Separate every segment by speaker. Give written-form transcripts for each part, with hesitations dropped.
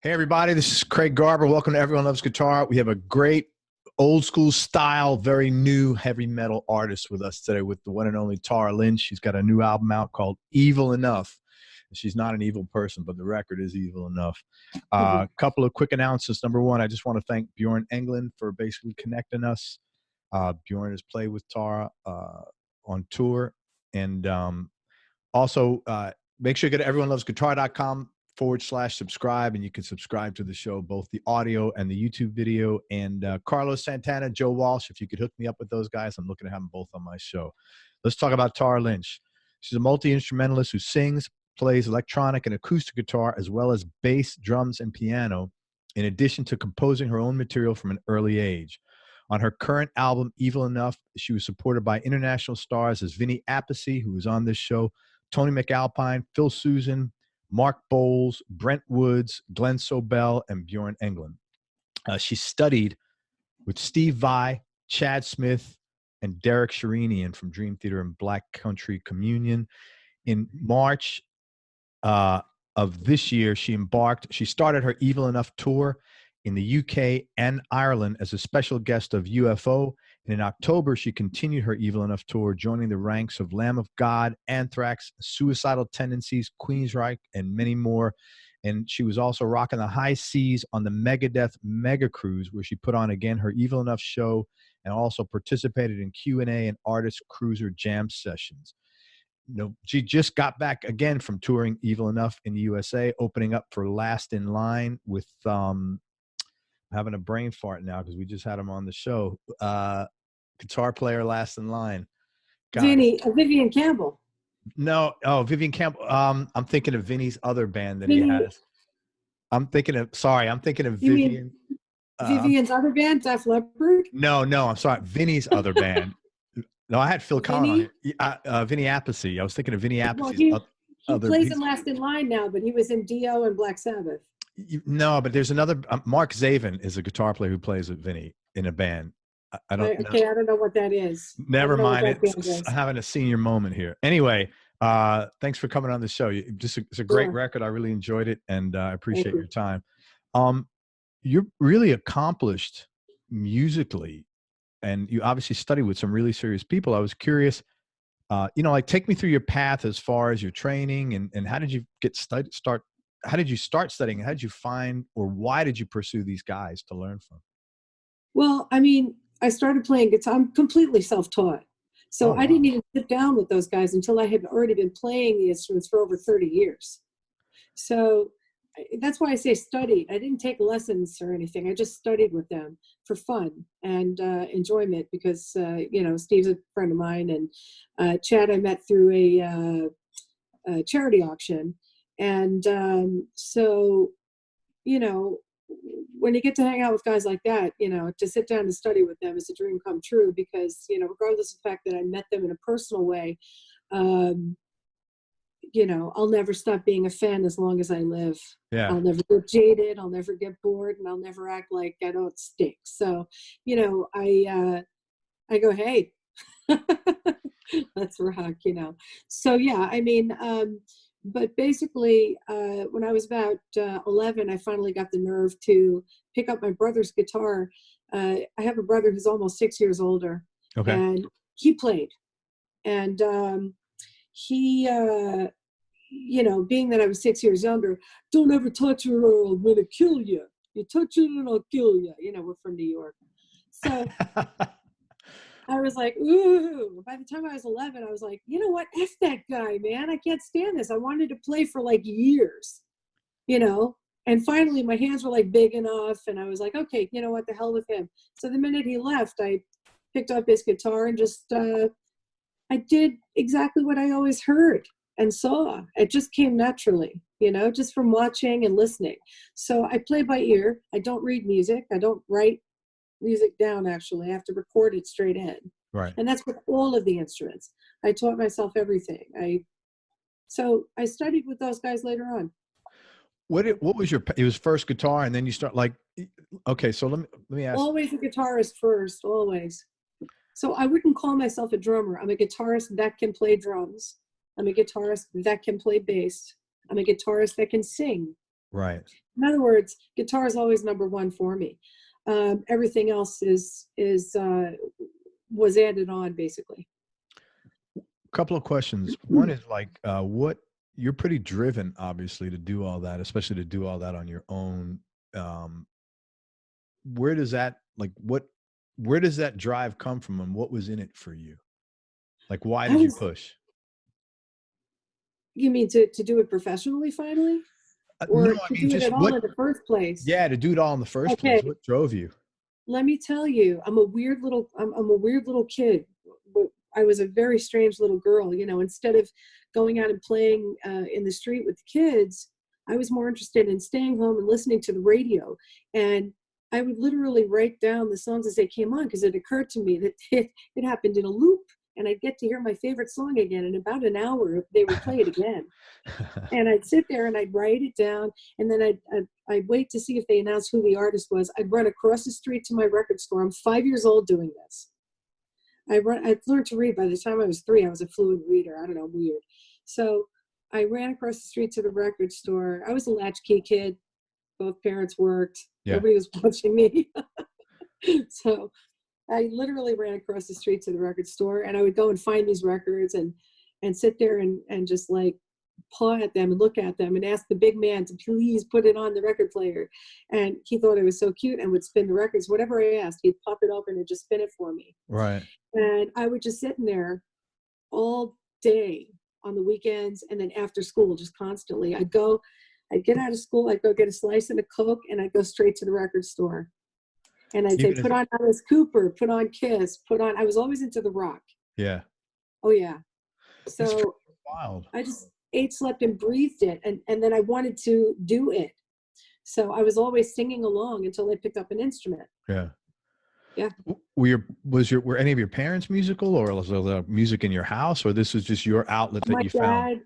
Speaker 1: Hey, everybody, this is Craig Garber. Welcome to Everyone Loves Guitar. We have a great old school style, very new heavy metal artist with us today with the one and only Tara Lynch. She's got a new album out called Evil Enough. She's not an evil person, but the record is evil enough. A couple of quick announcements. Number one, I just want to thank Bjorn Englund for basically connecting us. Bjorn has played with Tara on tour. And also, make sure you go to everyonelovesguitar.com/subscribe, and you can subscribe to the show, both the audio and the YouTube video. And Carlos Santana, Joe Walsh, if you could hook me up with those guys, I'm looking to have them both on my show. Let's talk about Tara Lynch. She's a multi-instrumentalist who sings, plays electronic and acoustic guitar, as well as bass, drums, and piano, in addition to composing her own material from an early age. On her current album, Evil Enough, she was supported by international stars as Vinny Appice, who was on this show, Tony McAlpine, Phil Susan, Mark Bowles, Brent Woods, Glenn Sobel, and Bjorn Englund. She studied with Steve Vai, Chad Smith, and Derek Sherinian from Dream Theater and Black Country Communion. In March of this year, she started her Evil Enough tour in the UK and Ireland as a special guest of UFO. And in October, she continued her Evil Enough tour, joining the ranks of Lamb of God, Anthrax, Suicidal Tendencies, Queensryche, and many more. And she was also rocking the high seas on the Megadeth Megacruise, where she put on again her Evil Enough show and also participated in Q&A and Artist Cruiser Jam sessions. She just got back again from touring Evil Enough in the USA, opening up for Last in Line with having a brain fart now because we just had him on the show. Guitar player Last in Line.
Speaker 2: Vivian Campbell.
Speaker 1: No, Vivian Campbell. I'm thinking of Vinny's other band that he has. I'm thinking of Vivian.
Speaker 2: Vivian's other band, Def Leppard?
Speaker 1: No, I'm sorry. Vinny's other band. No, I had Phil Collins. Vinny Appice. I was thinking of Vinny Appice's
Speaker 2: other. He plays in Last in Line now, but he was in Dio and Black Sabbath.
Speaker 1: No, but there's another. Mark Zavin is a guitar player who plays with Vinny in a band. I don't
Speaker 2: know what that is.
Speaker 1: Never mind. It's having a senior moment here. Anyway, thanks for coming on the show. It's a great record. I really enjoyed it, and I appreciate your time. You're really accomplished musically, and you obviously study with some really serious people. I was curious, take me through your path as far as your training, and how did you start? How did you start studying? How did you find, or why did you pursue these guys to learn from?
Speaker 2: Well, I mean, I started playing guitar. I'm completely self-taught. So I didn't even sit down with those guys until I had already been playing the instruments for over 30 years. So that's why I say studied. I didn't take lessons or anything. I just studied with them for fun and enjoyment because, Steve's a friend of mine, and Chad I met through a charity auction. And when you get to hang out with guys like that, to sit down and study with them is a dream come true because, regardless of the fact that I met them in a personal way, I'll never stop being a fan as long as I live.
Speaker 1: Yeah.
Speaker 2: I'll never get jaded. I'll never get bored, and I'll never act like I don't stink. So, I go, hey, let's rock, So, yeah, I mean, but basically, when I was about 11, I finally got the nerve to pick up my brother's guitar. I have a brother who's almost 6 years older, and he played. And he, being that I was 6 years younger, don't ever touch her or I'm going to kill you. You touch it and I'll kill you. We're from New York. So I was like, ooh. By the time I was 11, I was like, you know what? F that guy, man. I can't stand this. I wanted to play for like years, And finally, my hands were like big enough. And I was like, okay, you know what? The hell with him. So the minute he left, I picked up his guitar and just, I did exactly what I always heard and saw. It just came naturally, just from watching and listening. So I play by ear. I don't read music. I don't write music down. Actually, I have to record it straight in.
Speaker 1: Right.
Speaker 2: And that's with all of the instruments. I taught myself everything. So I studied with those guys later on.
Speaker 1: What was it was first guitar, and then you start so let me ask.
Speaker 2: Always a guitarist first, always. So I wouldn't call myself a drummer. I'm a guitarist that can play drums. I'm a guitarist that can play bass. I'm a guitarist that can sing.
Speaker 1: Right.
Speaker 2: In other words, guitar is always number one for me. Everything else was added on, basically.
Speaker 1: Couple of questions. One is like, what you're pretty driven, obviously, to do all that, especially to do all that on your own. Um, where does that where does that drive come from, and what was in it for you? Like, why
Speaker 2: I
Speaker 1: did you
Speaker 2: was,
Speaker 1: push?
Speaker 2: you mean to do it professionally finally?
Speaker 1: No,
Speaker 2: Or
Speaker 1: I
Speaker 2: to
Speaker 1: mean,
Speaker 2: do it
Speaker 1: just
Speaker 2: at all
Speaker 1: what,
Speaker 2: in the first place?
Speaker 1: yeah, to do it all in the first
Speaker 2: Okay,
Speaker 1: place. What drove you?
Speaker 2: let me tell you, I'm a weird little kid. I was a very strange little girl. Instead of going out and playing in the street with the kids, I was more interested in staying home and listening to the radio. And I would literally write down the songs as they came on, because it occurred to me that it happened in a loop, and I'd get to hear my favorite song again. In about an hour, they would play it again. And I'd sit there and I'd write it down, and then I'd wait to see if they announced who the artist was. I'd run across the street to my record store. I'm 5 years old doing this. I learned to read by the time I was 3. I was a fluent reader. I don't know, weird. So I ran across the street to the record store. I was a latchkey kid. Both parents worked.
Speaker 1: Yeah.
Speaker 2: Nobody was watching me. So I literally ran across the street to the record store, and I would go and find these records and sit there and just like paw at them and look at them and ask the big man to please put it on the record player. And he thought it was so cute and would spin the records. Whatever I asked, he'd pop it open and just spin it for me.
Speaker 1: Right.
Speaker 2: And I would just sit in there all day on the weekends, and then after school, just constantly. I'd get out of school, I'd go get a slice and a Coke, and I'd go straight to the record store. And I'd say, put on Alice Cooper, put on Kiss, I was always into the rock.
Speaker 1: Yeah.
Speaker 2: Oh yeah.
Speaker 1: That's
Speaker 2: So
Speaker 1: wild.
Speaker 2: I just ate, slept, and breathed it. And then I wanted to do it. So I was always singing along until I picked up an instrument.
Speaker 1: Yeah.
Speaker 2: Yeah.
Speaker 1: Were any of your parents musical, or was there music in your house, or this was just your outlet that you found?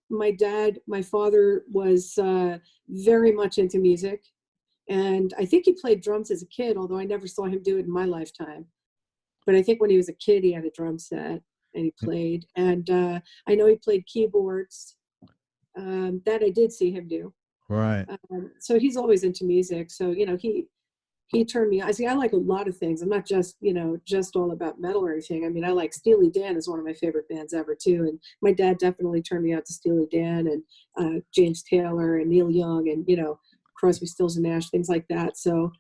Speaker 2: My father was very much into music. And I think he played drums as a kid, although I never saw him do it in my lifetime. But I think when he was a kid, he had a drum set and he played. And I know he played keyboards. That I did see him do.
Speaker 1: Right.
Speaker 2: So he's always into music. So, he turned me on. I like a lot of things. I'm not just, just all about metal or anything. I mean, I like Steely Dan is one of my favorite bands ever too. And my dad definitely turned me out to Steely Dan and James Taylor and Neil Young and, Crosby, Stills and Nash, things like that. So,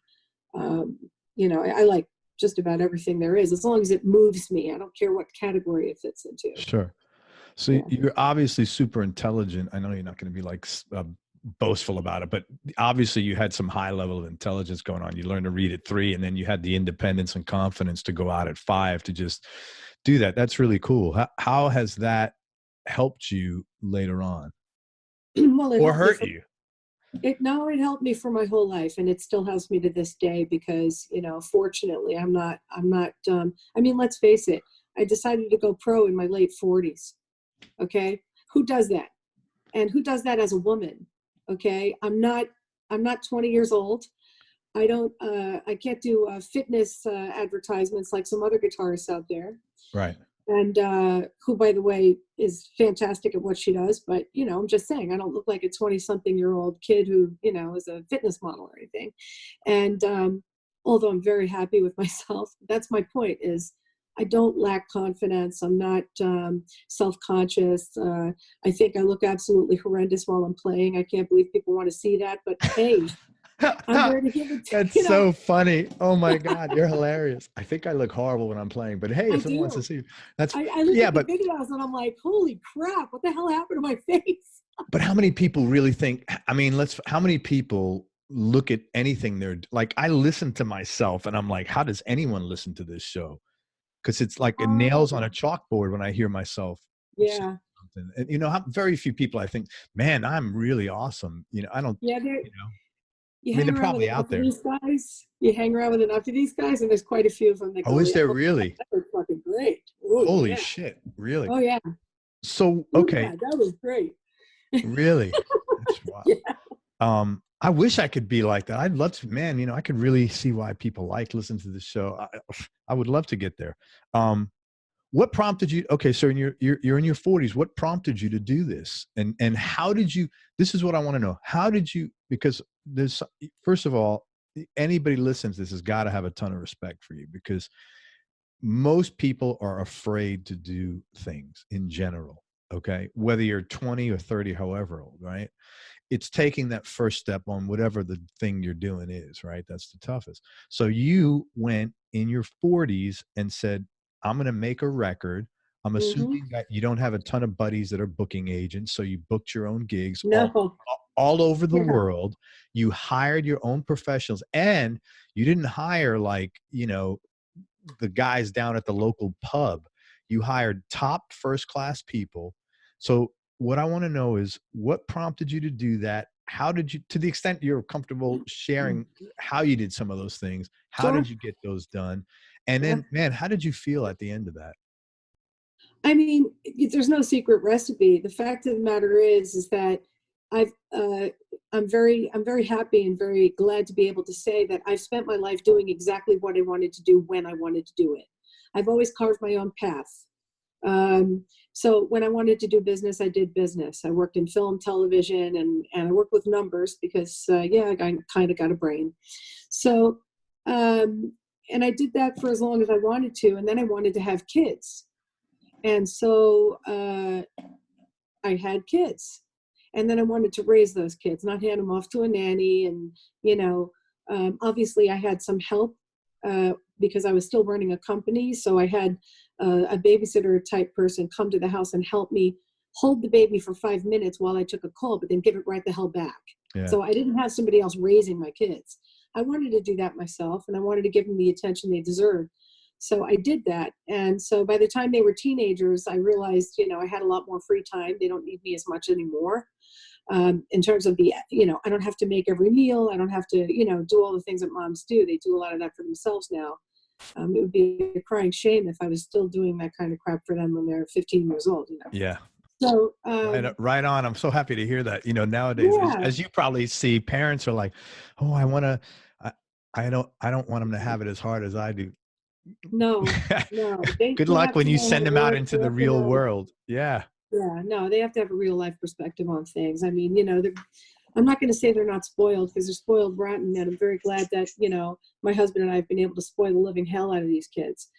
Speaker 2: I like just about everything there is, as long as it moves me. I don't care what category it fits into.
Speaker 1: Sure. So you're obviously super intelligent. I know you're not going to be like boastful about it, but obviously you had some high level of intelligence going on. You learned to read at 3, and then you had the independence and confidence to go out at 5 to just do that. That's really cool. How has that helped you later on?
Speaker 2: Well,
Speaker 1: or hurt you?
Speaker 2: It helped me for my whole life, and it still helps me to this day because, fortunately I'm not I mean, let's face it, I decided to go pro in my late 40s. Okay. Who does that? And who does that as a woman? Okay. I'm not 20 years old. I can't do fitness advertisements like some other guitarists out there.
Speaker 1: Right.
Speaker 2: And who, by the way, is fantastic at what she does. But, I'm just saying, I don't look like a 20-something-year-old kid who, is a fitness model or anything. And although I'm very happy with myself, that's my point, is I don't lack confidence. I'm not self-conscious. I think I look absolutely horrendous while I'm playing. I can't believe people want to see that. But, hey, I'm there to give it to
Speaker 1: That's so funny. Oh my God, you're hilarious. I think I look horrible when I'm playing, but hey, if someone wants to see you, that's
Speaker 2: I look at the videos and I'm like, holy crap, what the hell happened to my face?
Speaker 1: But how many people really think, I mean, how many people look at anything they're like, I listen to myself and I'm like, how does anyone listen to this show? Because it's like nails on a chalkboard when I hear myself.
Speaker 2: Yeah.
Speaker 1: And, very few people I think, man, I'm really awesome. I don't,
Speaker 2: You
Speaker 1: I mean,
Speaker 2: hang
Speaker 1: they're
Speaker 2: around
Speaker 1: probably
Speaker 2: with
Speaker 1: out there.
Speaker 2: These guys. You hang around with enough of these guys, and there's quite a few of them that go,
Speaker 1: is there really?
Speaker 2: That was fucking great. Ooh,
Speaker 1: holy shit, really?
Speaker 2: Oh yeah.
Speaker 1: So okay.
Speaker 2: Yeah, that was great.
Speaker 1: Really? That's wild. Yeah. I wish I could be like that. I'd love to, man, I could really see why people listen to the show. I would love to get there. what prompted you? Okay, so you're in your 40s. What prompted you to do this? And how did you? This is what I want to know. How did you? Because there's, first of all, anybody listens to this has got to have a ton of respect for you, because most people are afraid to do things in general. Okay, whether you're 20 or 30, however old, right? It's taking that first step on whatever the thing you're doing is, right? That's the toughest. So you went in your 40s and said, I'm going to make a record. I'm
Speaker 2: Hmm.
Speaker 1: assuming that you don't have a ton of buddies that are booking agents. So you booked your own gigs
Speaker 2: No.
Speaker 1: all over the
Speaker 2: Yeah.
Speaker 1: world. You hired your own professionals, and you didn't hire like, the guys down at the local pub. You hired top first class people. So what I want to know is, what prompted you to do that? How did you, to the extent you're comfortable sharing how you did some of those things, how
Speaker 2: Sure.
Speaker 1: did you get those done? And
Speaker 2: Yeah.
Speaker 1: then, man, how did you feel at the end of that?
Speaker 2: I mean, there's no secret recipe. The fact of the matter is that I've, I'm very happy and very glad to be able to say that I've spent my life doing exactly what I wanted to do when I wanted to do it. I've always carved my own path. So when I wanted to do business, I did business. I worked in film, television, and I worked with numbers because, yeah, I kind of got a brain. So, and I did that for as long as I wanted to. And then I wanted to have kids. And so I had kids. And then I wanted to raise those kids, not hand them off to a nanny. And, you know, obviously I had some help because I was still running a company. So I had a babysitter type person come to the house and help me hold the baby for 5 minutes while I took a call, but then give it right the hell back.
Speaker 1: Yeah.
Speaker 2: So I didn't have somebody else raising my kids. I wanted to do that myself, and I wanted to give them the attention they deserved. So I did that. And so by the time they were teenagers, I realized, you know, I had a lot more free time. They don't need me as much anymore. In terms of the, you know, I don't have to make every meal. I don't have to, you know, do all the things that moms do. They do a lot of that for themselves now. It would be a crying shame if I was still doing that kind of crap for them when they're 15 years old, you know.
Speaker 1: Yeah.
Speaker 2: So,
Speaker 1: Right on. I'm so happy to hear that. Nowadays,
Speaker 2: yeah,
Speaker 1: as you probably see, parents are like, "Oh, I, I don't want them to have it as hard as I do."
Speaker 2: no, no,
Speaker 1: Good
Speaker 2: they
Speaker 1: luck
Speaker 2: have
Speaker 1: when
Speaker 2: to
Speaker 1: you
Speaker 2: know how
Speaker 1: send
Speaker 2: to
Speaker 1: them out
Speaker 2: work.
Speaker 1: into
Speaker 2: They
Speaker 1: the
Speaker 2: have to
Speaker 1: real
Speaker 2: know.
Speaker 1: world. Yeah.
Speaker 2: Yeah, no, they have to have a real life perspective on things. I mean, you know, I'm not going to say they're not spoiled, because they're spoiled rotten, and I'm very glad that, you know, my husband and I have been able to spoil the living hell out of these kids.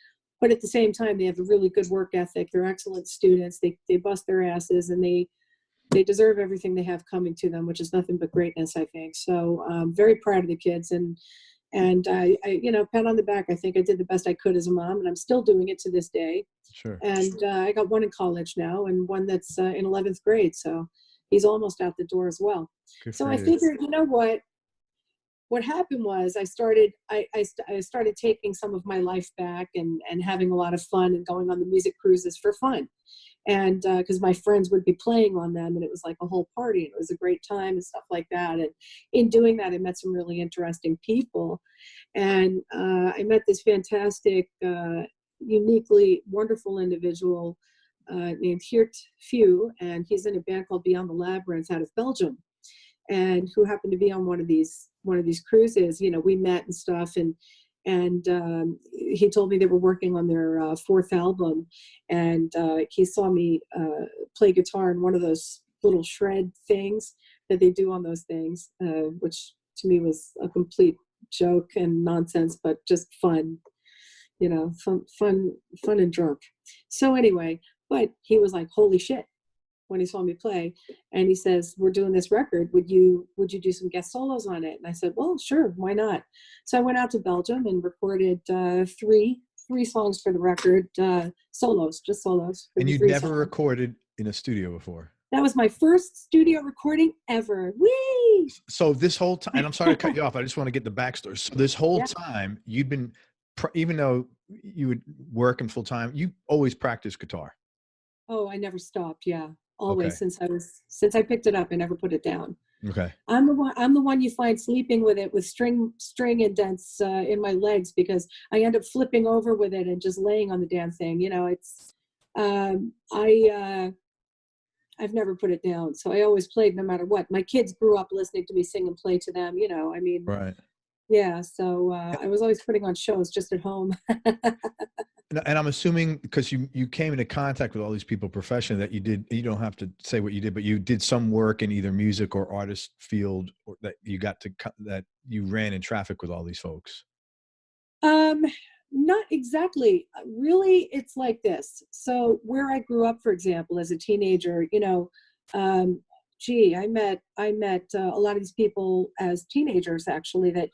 Speaker 2: But at the same time, they have a really good work ethic. They're excellent students. They bust their asses, and they deserve everything they have coming to them, which is nothing but greatness, I think. So I'm very proud of the kids, and I, you know, pat on the back. I think I did the best I could as a mom, and I'm still doing it to this day.
Speaker 1: Sure.
Speaker 2: And I got one in college now, and one that's in 11th grade. So he's almost out the door as well.
Speaker 1: Good
Speaker 2: So
Speaker 1: for
Speaker 2: I
Speaker 1: you.
Speaker 2: figured, you know what happened was I started taking some of my life back, and having a lot of fun, and going on the music cruises for fun. And because my friends would be playing on them, and it was like a whole party, and it was a great time and stuff like that. And in doing that, I met some really interesting people. And I met this fantastic, uniquely wonderful individual named Geert Few, and he's in a band called Beyond the Labyrinth out of Belgium, and who happened to be on one of these cruises. You know, we met and stuff, and he told me they were working on their fourth album, and he saw me play guitar in one of those little shred things that they do on those things, which to me was a complete joke and nonsense, but just fun, you know, fun and drunk. So anyway, but he was like, holy shit, when he saw me play, and he says, we're doing this record, would you do some guest solos on it? And I said, well, sure, why not? So I went out to Belgium and recorded three songs for the record, solos, just solos for
Speaker 1: And
Speaker 2: the
Speaker 1: you'd
Speaker 2: three
Speaker 1: never
Speaker 2: songs.
Speaker 1: recorded in a studio before.
Speaker 2: That was my first studio recording ever. Whee!
Speaker 1: So this whole time, and I'm sorry to cut you off, I just want to get the backstory. So this whole
Speaker 2: Yeah.
Speaker 1: time you'd been, even though you would work in full time, you always practiced guitar.
Speaker 2: Oh, I never stopped. Yeah.
Speaker 1: Okay.
Speaker 2: Always, since I picked it up, I never put it down.
Speaker 1: Okay.
Speaker 2: I'm the one you find sleeping with it, with string indents in my legs, because I end up flipping over with it and just laying on the damn thing. You know, it's I've never put it down. So I always played no matter what. My kids grew up listening to me sing and play to them. You know, I mean,
Speaker 1: Right.
Speaker 2: Yeah. So I was always putting on shows just at home.
Speaker 1: And I'm assuming because you came into contact with all these people professionally that you don't have to say what you did, but you did some work in either music or artist field, or that you got to that you ran in traffic with all these folks.
Speaker 2: Um, Not exactly. Really, it's like this. So where I grew up, for example, as a teenager, um, gee, I met a lot of these people as teenagers, actually, that,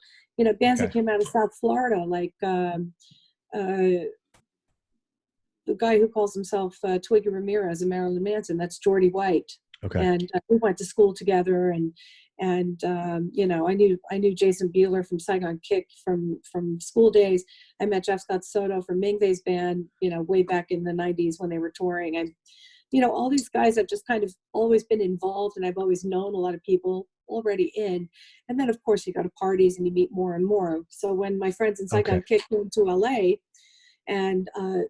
Speaker 2: bands that
Speaker 1: Okay.
Speaker 2: came out of South Florida, like uh, the guy who calls himself Twiggy Ramirez and Marilyn Manson. That's Jordy White,
Speaker 1: Okay.
Speaker 2: and we went to school together, and I knew Jason Bieler from Saigon Kick from school days. I met Jeff Scott Soto from Mingvei's band, way back in the '90s when they were touring, and all these guys have just kind of always been involved, and I've always known a lot of people already in. And then of course you go to parties and you meet more and more. So when my friends in
Speaker 1: Okay.
Speaker 2: Saigon Kick came to LA, and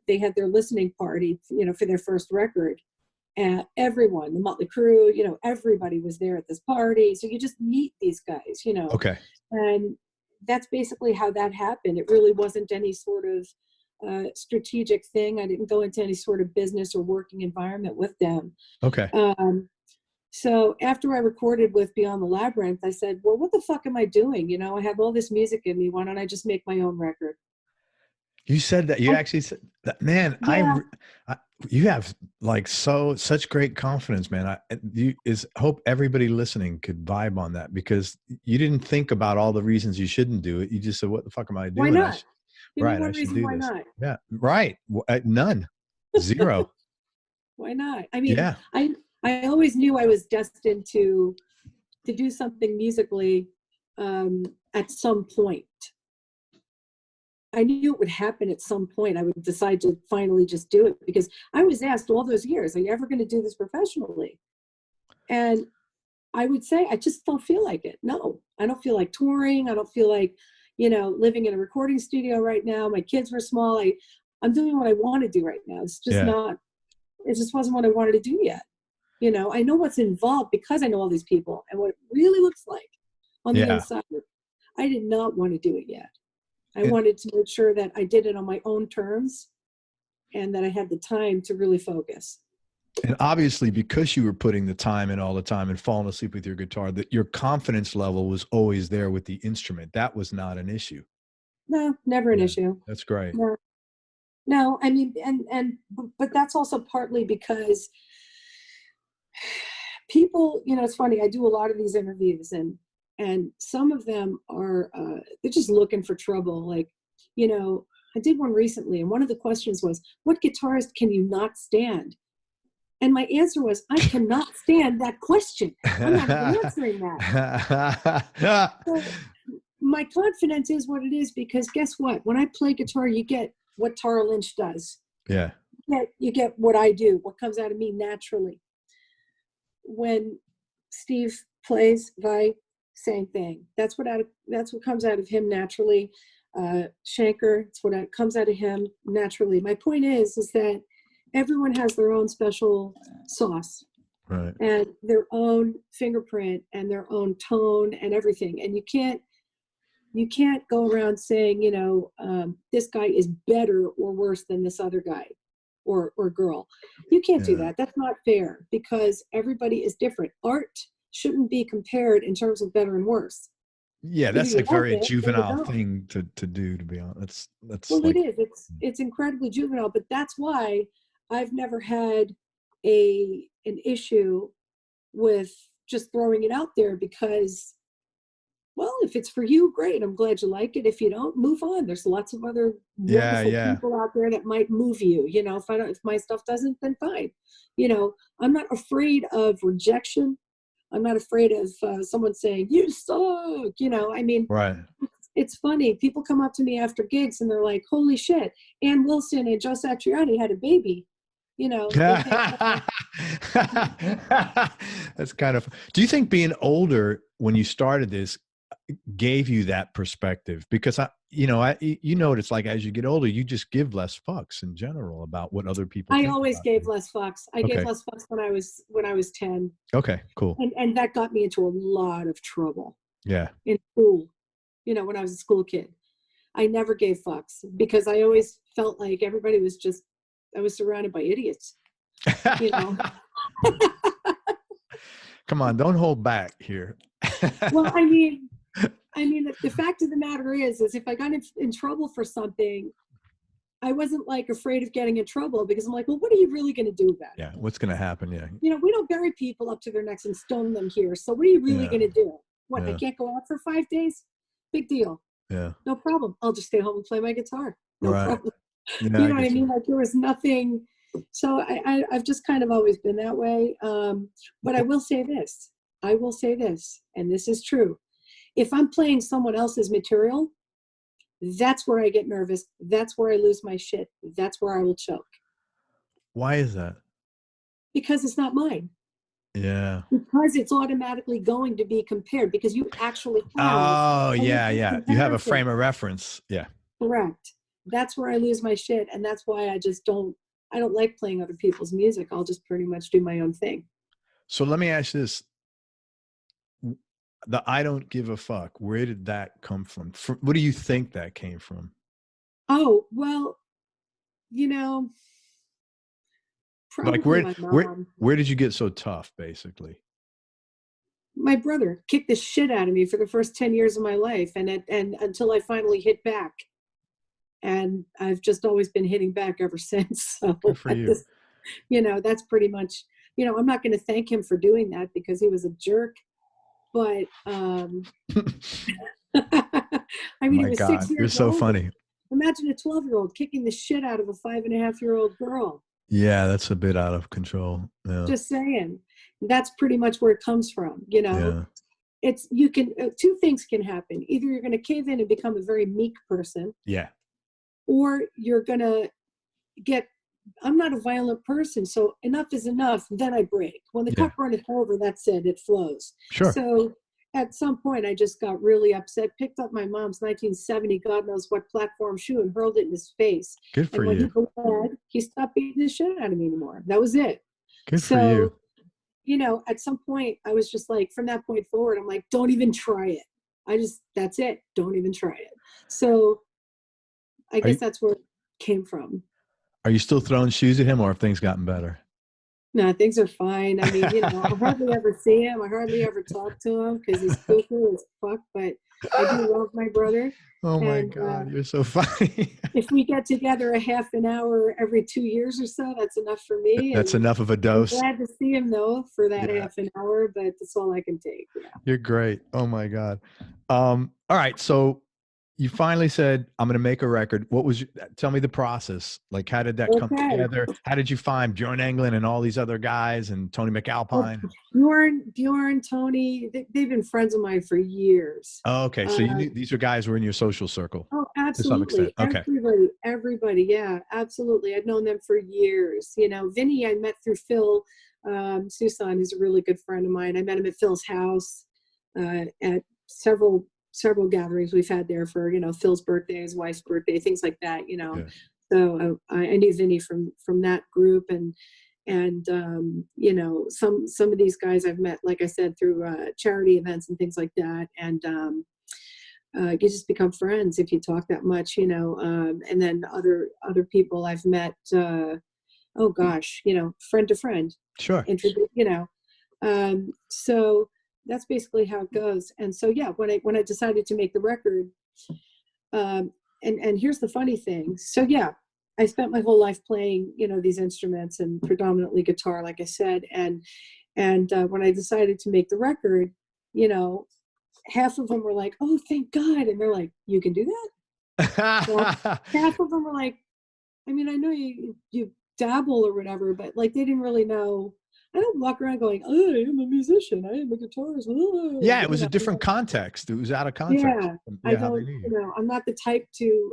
Speaker 2: they had their listening party, for their first record. And everyone, the Motley Crue, everybody was there at this party. So you just meet these guys,
Speaker 1: Okay.
Speaker 2: and that's basically how that happened. It really wasn't any sort of strategic thing. I didn't go into any sort of business or working environment with them.
Speaker 1: Okay.
Speaker 2: So after I recorded with Beyond the Labyrinth, I said, well, what the fuck am I doing? I have all this music in me. Why don't I just make my own record?
Speaker 1: You said that. You actually said that, man.
Speaker 2: Yeah.
Speaker 1: You have like such great confidence, man. Hope everybody listening could vibe on that, because you didn't think about all the reasons you shouldn't do it. You just said, "What the fuck am I
Speaker 2: Why
Speaker 1: doing?
Speaker 2: not? Give me
Speaker 1: Right, I
Speaker 2: one
Speaker 1: should
Speaker 2: reason
Speaker 1: do
Speaker 2: why
Speaker 1: this."
Speaker 2: not.
Speaker 1: Yeah, right. None, zero.
Speaker 2: Why not? I mean,
Speaker 1: Yeah,
Speaker 2: I always knew I was destined to do something musically at some point. I knew it would happen at some point. I would decide to finally just do it, because I was asked all those years, are you ever going to do this professionally? And I would say, I just don't feel like it. No, I don't feel like touring. I don't feel like, living in a recording studio right now. My kids were small. I'm doing what I want to do right now. It's just
Speaker 1: yeah,
Speaker 2: not, it just wasn't what I wanted to do yet. I know what's involved because I know all these people and what it really looks like on the
Speaker 1: yeah.
Speaker 2: inside. I did not want to do it yet. I
Speaker 1: And,
Speaker 2: wanted to make sure that I did it on my own terms and that I had the time to really focus.
Speaker 1: and obviously, because you were putting the time in all the time and falling asleep with your guitar, that your confidence level was always there with the instrument. That was not an issue.
Speaker 2: No, never an
Speaker 1: Yeah,
Speaker 2: issue.
Speaker 1: that's great.
Speaker 2: No, no, I mean, but that's also partly because people, it's funny, I do a lot of these interviews, and some of them are, they're just looking for trouble. Like, I did one recently, and one of the questions was, what guitarist can you not stand? And my answer was, I cannot stand that question. I'm not even answering that. So my confidence is what it is, because guess what? When I play guitar, you get what Tara Lynch does.
Speaker 1: Yeah.
Speaker 2: You get what I do, what comes out of me naturally. When Steve plays, same thing. That's what comes out of him naturally. Shanker, it's what comes out of him naturally. My point is that everyone has their own special sauce,
Speaker 1: Right.
Speaker 2: and their own fingerprint and their own tone and everything. And you can't go around saying, this guy is better or worse than this other guy or girl. You can't do
Speaker 1: Yeah.
Speaker 2: that. That's not fair, because everybody is different. Art shouldn't be compared in terms of better and worse.
Speaker 1: Yeah,
Speaker 2: Either
Speaker 1: that's
Speaker 2: you
Speaker 1: like
Speaker 2: love
Speaker 1: very
Speaker 2: it or you
Speaker 1: juvenile
Speaker 2: don't.
Speaker 1: thing to do, to be honest. That's
Speaker 2: Well, it
Speaker 1: like,
Speaker 2: is. It's incredibly juvenile, but that's why I've never had an issue with just throwing it out there, because, well, if it's for you, great. I'm glad you like it. If you don't, move on. There's lots of other
Speaker 1: yeah,
Speaker 2: wonderful
Speaker 1: yeah.
Speaker 2: people out there that might move you. If my stuff doesn't, then fine. I'm not afraid of rejection. I'm not afraid of someone saying, you suck. I mean,
Speaker 1: Right.
Speaker 2: it's funny. People come up to me after gigs and they're like, holy shit, Ann Wilson and Joe Satriani had a baby. They think,
Speaker 1: That's kind of, do you think being older when you started this gave you that perspective? Because you know what it's like, as you get older, you just give less fucks in general about what other people
Speaker 2: I
Speaker 1: think
Speaker 2: always
Speaker 1: about
Speaker 2: gave
Speaker 1: you.
Speaker 2: less fucks. I gave
Speaker 1: Okay.
Speaker 2: less fucks when I was 10.
Speaker 1: Okay, cool.
Speaker 2: And that got me into a lot of trouble
Speaker 1: Yeah.
Speaker 2: in school. when I was a school kid. I never gave fucks because I always felt like everybody was just, I was surrounded by idiots, you know.
Speaker 1: Come on, don't hold back here.
Speaker 2: Well, I mean, the fact of the matter is if I got in trouble for something, I wasn't like afraid of getting in trouble because I'm like, well, what are you really going to do about it?
Speaker 1: Yeah, what's going to happen? Yeah.
Speaker 2: We don't bury people up to their necks and stone them here. So what are you really going to do? What, I can't go out for 5 days? Big deal. Yeah. No problem. I'll just stay home and play my guitar. No problem. Yeah, you know what I mean? Like there was nothing. So I've just kind of always been that way. But I will say this, and this is true. If I'm playing someone else's material, that's where I get nervous. That's where I lose my shit. That's where I will choke.
Speaker 1: Why is that?
Speaker 2: Because it's not mine.
Speaker 1: Yeah.
Speaker 2: Because it's automatically going to be compared because you actually have.
Speaker 1: Oh, yeah. You have a frame of reference. Yeah.
Speaker 2: Correct. That's where I lose my shit. And that's why I don't like playing other people's music. I'll just pretty much do my own thing.
Speaker 1: So let me ask you this. The I don't give a fuck, where did that come from? What do you think that came from?
Speaker 2: Oh, well, probably
Speaker 1: like where did you get so tough, basically?
Speaker 2: My brother kicked the shit out of me for the first 10 years of my life and until I finally hit back. And I've just always been hitting back ever since. So
Speaker 1: good for you.
Speaker 2: That's pretty much, I'm not going to thank him for doing that because he was a jerk. But I mean, he was 6 years old.
Speaker 1: You're so funny.
Speaker 2: Imagine a 12-year-old kicking the shit out of a 5.5-year-old girl.
Speaker 1: Yeah, that's a bit out of control. Yeah.
Speaker 2: Just saying. That's pretty much where it comes from.
Speaker 1: Yeah.
Speaker 2: It's two things can happen. Either you're going to cave in and become a very meek person.
Speaker 1: Yeah.
Speaker 2: Or you're going to I'm not a violent person, so enough is enough, then I break. When the cup runneth over, that's it, it flows. Sure. So at some point, I just got really upset, picked up my mom's 1970, God knows what platform shoe and hurled it in his face.
Speaker 1: Good for
Speaker 2: you. And when he bled, he stopped beating the shit out of me anymore. That was it.
Speaker 1: Good for you.
Speaker 2: At some point, I was just like, from that point forward, I'm like, don't even try it. That's it. Don't even try it. So I guess that's where it came from.
Speaker 1: Are you still throwing shoes at him or have things gotten better?
Speaker 2: No, things are fine. I mean, I hardly ever see him. I hardly ever talk to him because he's cuckoo as fuck, but I do love my brother.
Speaker 1: Oh my God, you're so funny.
Speaker 2: If we get together a half an hour every 2 years or so, that's enough for me.
Speaker 1: That's enough of a dose.
Speaker 2: I'm glad to see him though for that half an hour, but that's all I can take. Yeah.
Speaker 1: You're great. Oh my God. All right. So you finally said, I'm going to make a record. Tell me the process. Like, how did that come together? How did you find Bjorn Englund and all these other guys and Tony McAlpine?
Speaker 2: Bjorn, Tony, they've been friends of mine for years.
Speaker 1: Oh, okay. So you knew these are guys who were in your social circle.
Speaker 2: Oh, absolutely. Okay. Everybody. Yeah, absolutely. I've known them for years. Vinny, I met through Phil Susan, who's a really good friend of mine. I met him at Phil's house at several gatherings we've had there for, Phil's birthday, his wife's birthday, things like that, Yeah. So I knew Vinny from that group and some of these guys I've met, like I said, through charity events and things like that. And you just become friends if you talk that much, and then other people I've met, friend to friend. Sure. So that's basically how it goes. And so, when I decided to make the record, and here's the funny thing. So I spent my whole life playing, these instruments and predominantly guitar, like I said. And when I decided to make the record, half of them were like, oh, thank God. And they're like, you can do that? Well, half of them were like, I mean, I know you dabble or whatever, but like, they didn't really know. I don't walk around going, oh, I'm a musician. I am a guitarist. Oh.
Speaker 1: Yeah, it was a different context. It was out of context.
Speaker 2: Yeah, I don't, I'm not the type to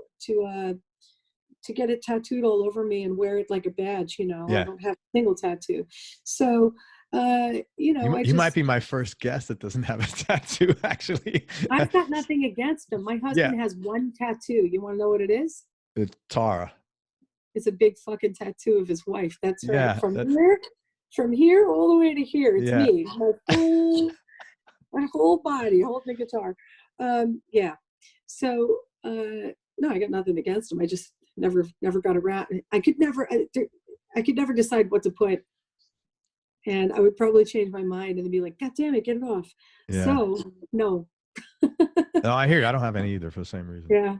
Speaker 2: get it tattooed all over me and wear it like a badge, I don't have a single tattoo. So,
Speaker 1: you might be my first guest that doesn't have a tattoo, actually.
Speaker 2: I've got nothing against him. My husband has one tattoo. You want to know what it is?
Speaker 1: It's Tara.
Speaker 2: It's a big fucking tattoo of his wife. That's her. Yeah, from here all the way to here, it's me. My whole body holding the guitar. So, no, I got nothing against him. I just never got around. I could never decide what to put. And I would probably change my mind and then be like, God damn it, get it off.
Speaker 1: Yeah.
Speaker 2: So, no.
Speaker 1: No, I hear you. I don't have any either for the same reason.
Speaker 2: Yeah.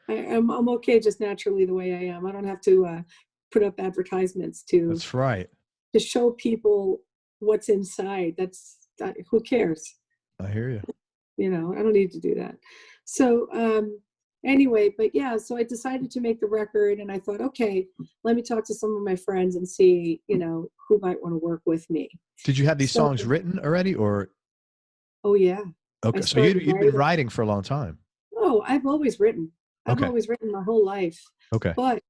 Speaker 2: I'm okay just naturally the way I am. I don't have to put up advertisements
Speaker 1: That's right.
Speaker 2: to show people what's inside. Who cares?
Speaker 1: I hear you.
Speaker 2: You know, I don't need to do that. So anyway, but yeah, so I decided to make the record, and I thought, okay, let me talk to some of my friends and see, you know, who might want to work with me.
Speaker 1: Did you have these songs written already, or?
Speaker 2: Oh yeah.
Speaker 1: Okay, so you'd been writing for a long time.
Speaker 2: Oh, I've always written. I've
Speaker 1: Okay.
Speaker 2: always written my whole life.
Speaker 1: Okay.
Speaker 2: But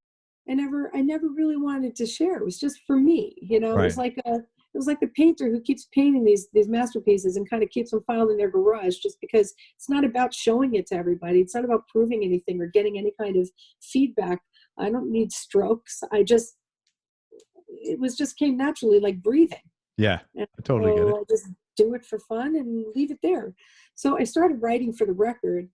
Speaker 2: I never really wanted to share. It was just for me, you know.
Speaker 1: Right.
Speaker 2: It was like the painter who keeps painting these masterpieces and kind of keeps them filed in their garage just because it's not about showing it to everybody. It's not about proving anything or getting any kind of feedback. I don't need strokes. It just came naturally, like breathing.
Speaker 1: Yeah,
Speaker 2: and
Speaker 1: I totally get it.
Speaker 2: I just do it for fun and leave it there. So I started writing for the record.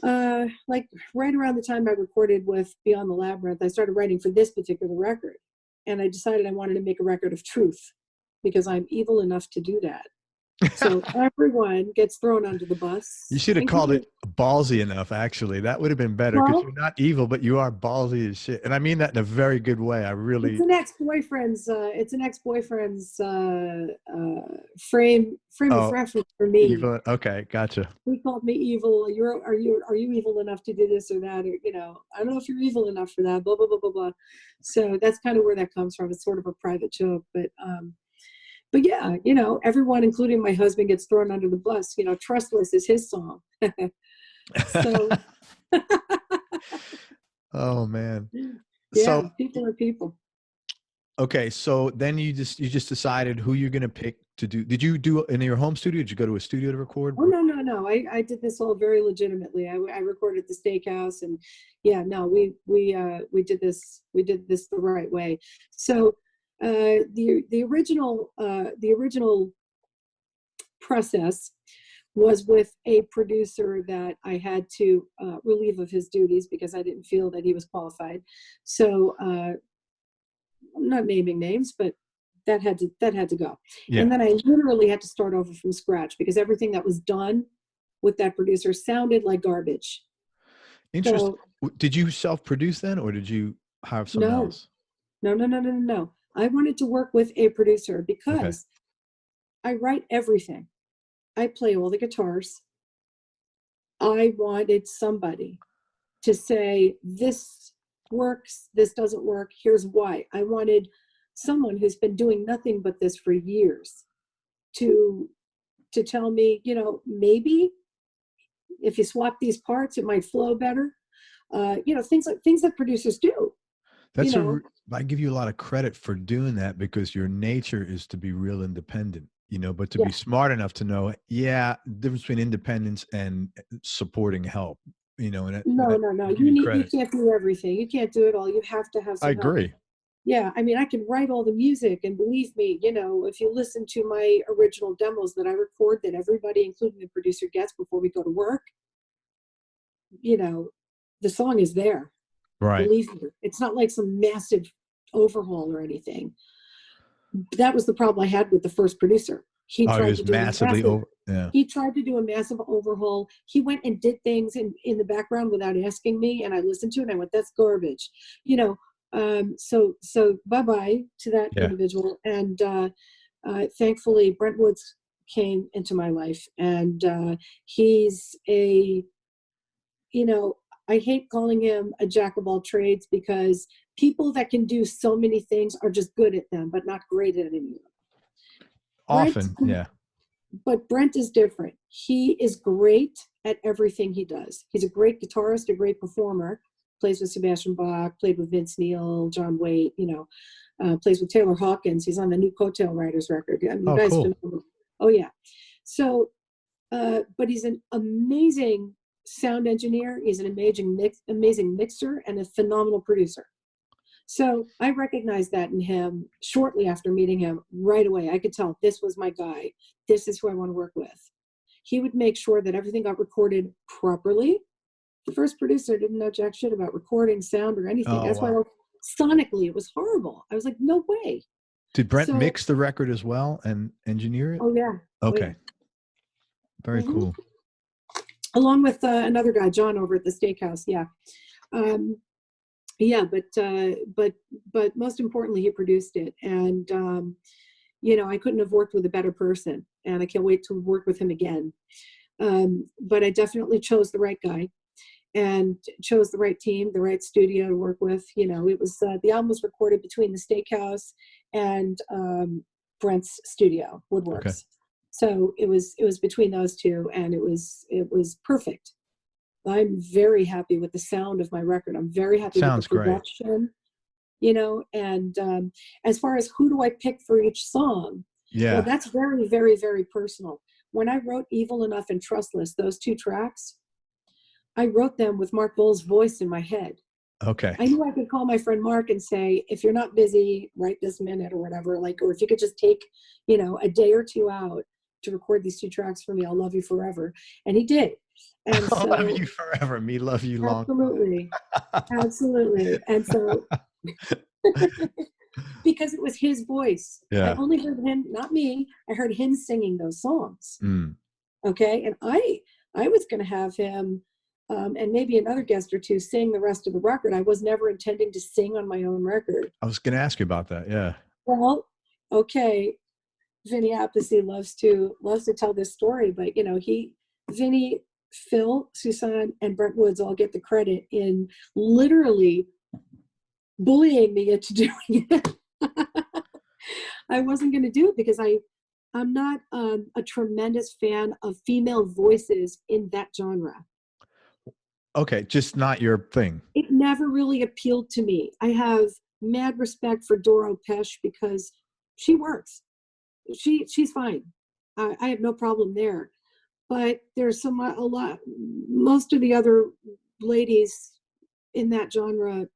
Speaker 2: Like right around the time I recorded with Beyond the Labyrinth, I started writing for this particular record. And I decided I wanted to make a record of truth because I'm evil enough to do that. So everyone gets thrown under the bus.
Speaker 1: You should have called it ballsy enough, actually. That would have been better because you're not evil, but you are ballsy as shit. And I mean that in a very good way.
Speaker 2: It's an ex-boyfriend's frame of reference for me.
Speaker 1: Evil. Okay, gotcha.
Speaker 2: He called me evil. Are you evil enough to do this or that? Or, you know, I don't know if you're evil enough for that, blah, blah, blah, blah, blah. So that's kind of where that comes from. It's sort of a private joke, but yeah, you know, everyone, including my husband, gets thrown under the bus. You know, Trustless is his song. So.
Speaker 1: Oh man.
Speaker 2: Yeah,
Speaker 1: so,
Speaker 2: people are people.
Speaker 1: Okay, so then you just decided who you're gonna pick to do. Did you do it in your home studio? Did you go to a studio to record?
Speaker 2: Oh no. I did this all very legitimately. I recorded at the steakhouse, and yeah, no, we did this the right way. So the original process was with a producer that I had to relieve of his duties because I didn't feel that he was qualified. So I'm not naming names, but that had to go. Yeah. And then I literally had to start over from scratch because everything that was done with that producer sounded like garbage.
Speaker 1: Interesting. So, did you self-produce then, or did you hire someone else?
Speaker 2: No. I wanted to work with a producer because I write everything. I play all the guitars. I wanted somebody to say, this works, this doesn't work, here's why. I wanted someone who's been doing nothing but this for years to tell me, you know, maybe if you swap these parts, it might flow better. You know, things that producers do.
Speaker 1: That's I give you a lot of credit for doing that because your nature is to be real independent, you know, but to be smart enough to know, the difference between independence and supporting help, you know. And
Speaker 2: no. You can't do everything. You can't do it all. You have to have some help. I
Speaker 1: agree.
Speaker 2: Yeah, I mean, I can write all the music, and believe me, you know, if you listen to my original demos that I record that everybody, including the producer, gets before we go to work, you know, the song is there.
Speaker 1: Right.
Speaker 2: Believe me, it's not like some massive overhaul or anything. That was the problem I had with the first producer. He tried to do He tried to do a massive overhaul. He went and did things in the background without asking me, and I listened to it and I went, that's garbage. You know, so bye-bye to that individual. And thankfully Brent Woods came into my life, and he's you know, I hate calling him a jack of all trades because people that can do so many things are just good at them, but not great at any of them.
Speaker 1: Often,
Speaker 2: But Brent is different. He is great at everything he does. He's a great guitarist, a great performer, plays with Sebastian Bach, played with Vince Neil, John Waite, you know, plays with Taylor Hawkins. He's on the new Coattail Riders record. I mean,
Speaker 1: cool.
Speaker 2: Oh, yeah. So, but he's an amazing sound engineer. He's an amazing mixer and a phenomenal producer. So I recognized that in him shortly after meeting him. Right away, I could tell this was my guy. This is who I want to work with. he would make sure that everything got recorded properly. The first producer didn't know jack shit about recording sound or anything.
Speaker 1: Oh,
Speaker 2: That's
Speaker 1: wow.
Speaker 2: why sonically it was horrible. I was like, no way.
Speaker 1: Did Brent
Speaker 2: So-
Speaker 1: mix the record as well and engineer it?
Speaker 2: Oh yeah.
Speaker 1: Okay.
Speaker 2: Oh, yeah.
Speaker 1: Very cool.
Speaker 2: Along with another guy, John, over at the steakhouse. Yeah. Yeah, but most importantly, he produced it. And, I couldn't have worked with a better person, and I can't wait to work with him again. But I definitely chose the right guy and chose the right team, the right studio to work with. It was, the album was recorded between the steakhouse and Brent's studio, Woodworks.
Speaker 1: Okay.
Speaker 2: So it was between those two, and it was perfect. I'm very happy with the sound of my record. I'm very happy with the production, and as far as who do I pick for each song?
Speaker 1: Yeah.
Speaker 2: Well, that's very, very, very personal. When I wrote Evil Enough and Trustless, those two tracks, I wrote them with Mark Bull's voice in my head.
Speaker 1: Okay.
Speaker 2: I knew I could call my friend Mark and say, if you're not busy right this minute or whatever, or if you could just take, a day or two out to record these two tracks for me, I'll love you forever. And he did. And
Speaker 1: I'll love you forever. Me love you long.
Speaker 2: Absolutely. Absolutely. And so, because it was his voice.
Speaker 1: Yeah.
Speaker 2: I only heard him, not me. I heard him singing those songs.
Speaker 1: Mm.
Speaker 2: Okay. And I was going to have him and maybe another guest or two sing the rest of the record. I was never intending to sing on my own record.
Speaker 1: I was going to ask you about that. Yeah.
Speaker 2: Well, okay. Vinny Appice loves to tell this story, but Vinny, Phil, Susan, and Brent Woods all get the credit in literally bullying me into doing it. I wasn't going to do it because I'm not a tremendous fan of female voices in that genre.
Speaker 1: Okay, just not your thing.
Speaker 2: It never really appealed to me. I have mad respect for Doro Pesch because she works. She's fine. I have no problem there. But there's most of the other ladies in that genre,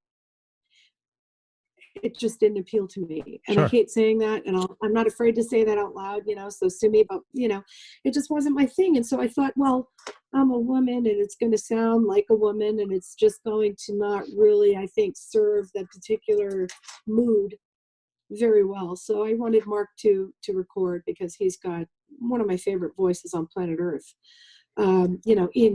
Speaker 2: it just didn't appeal to me. And
Speaker 1: Sure.
Speaker 2: I hate saying that, and I'm not afraid to say that out loud, so sue me, but, it just wasn't my thing. And so I thought, well, I'm a woman, and it's going to sound like a woman, and it's just going to not really, I think, serve that particular mood very well. So I wanted Mark to record because he's got one of my favorite voices on planet Earth. Ian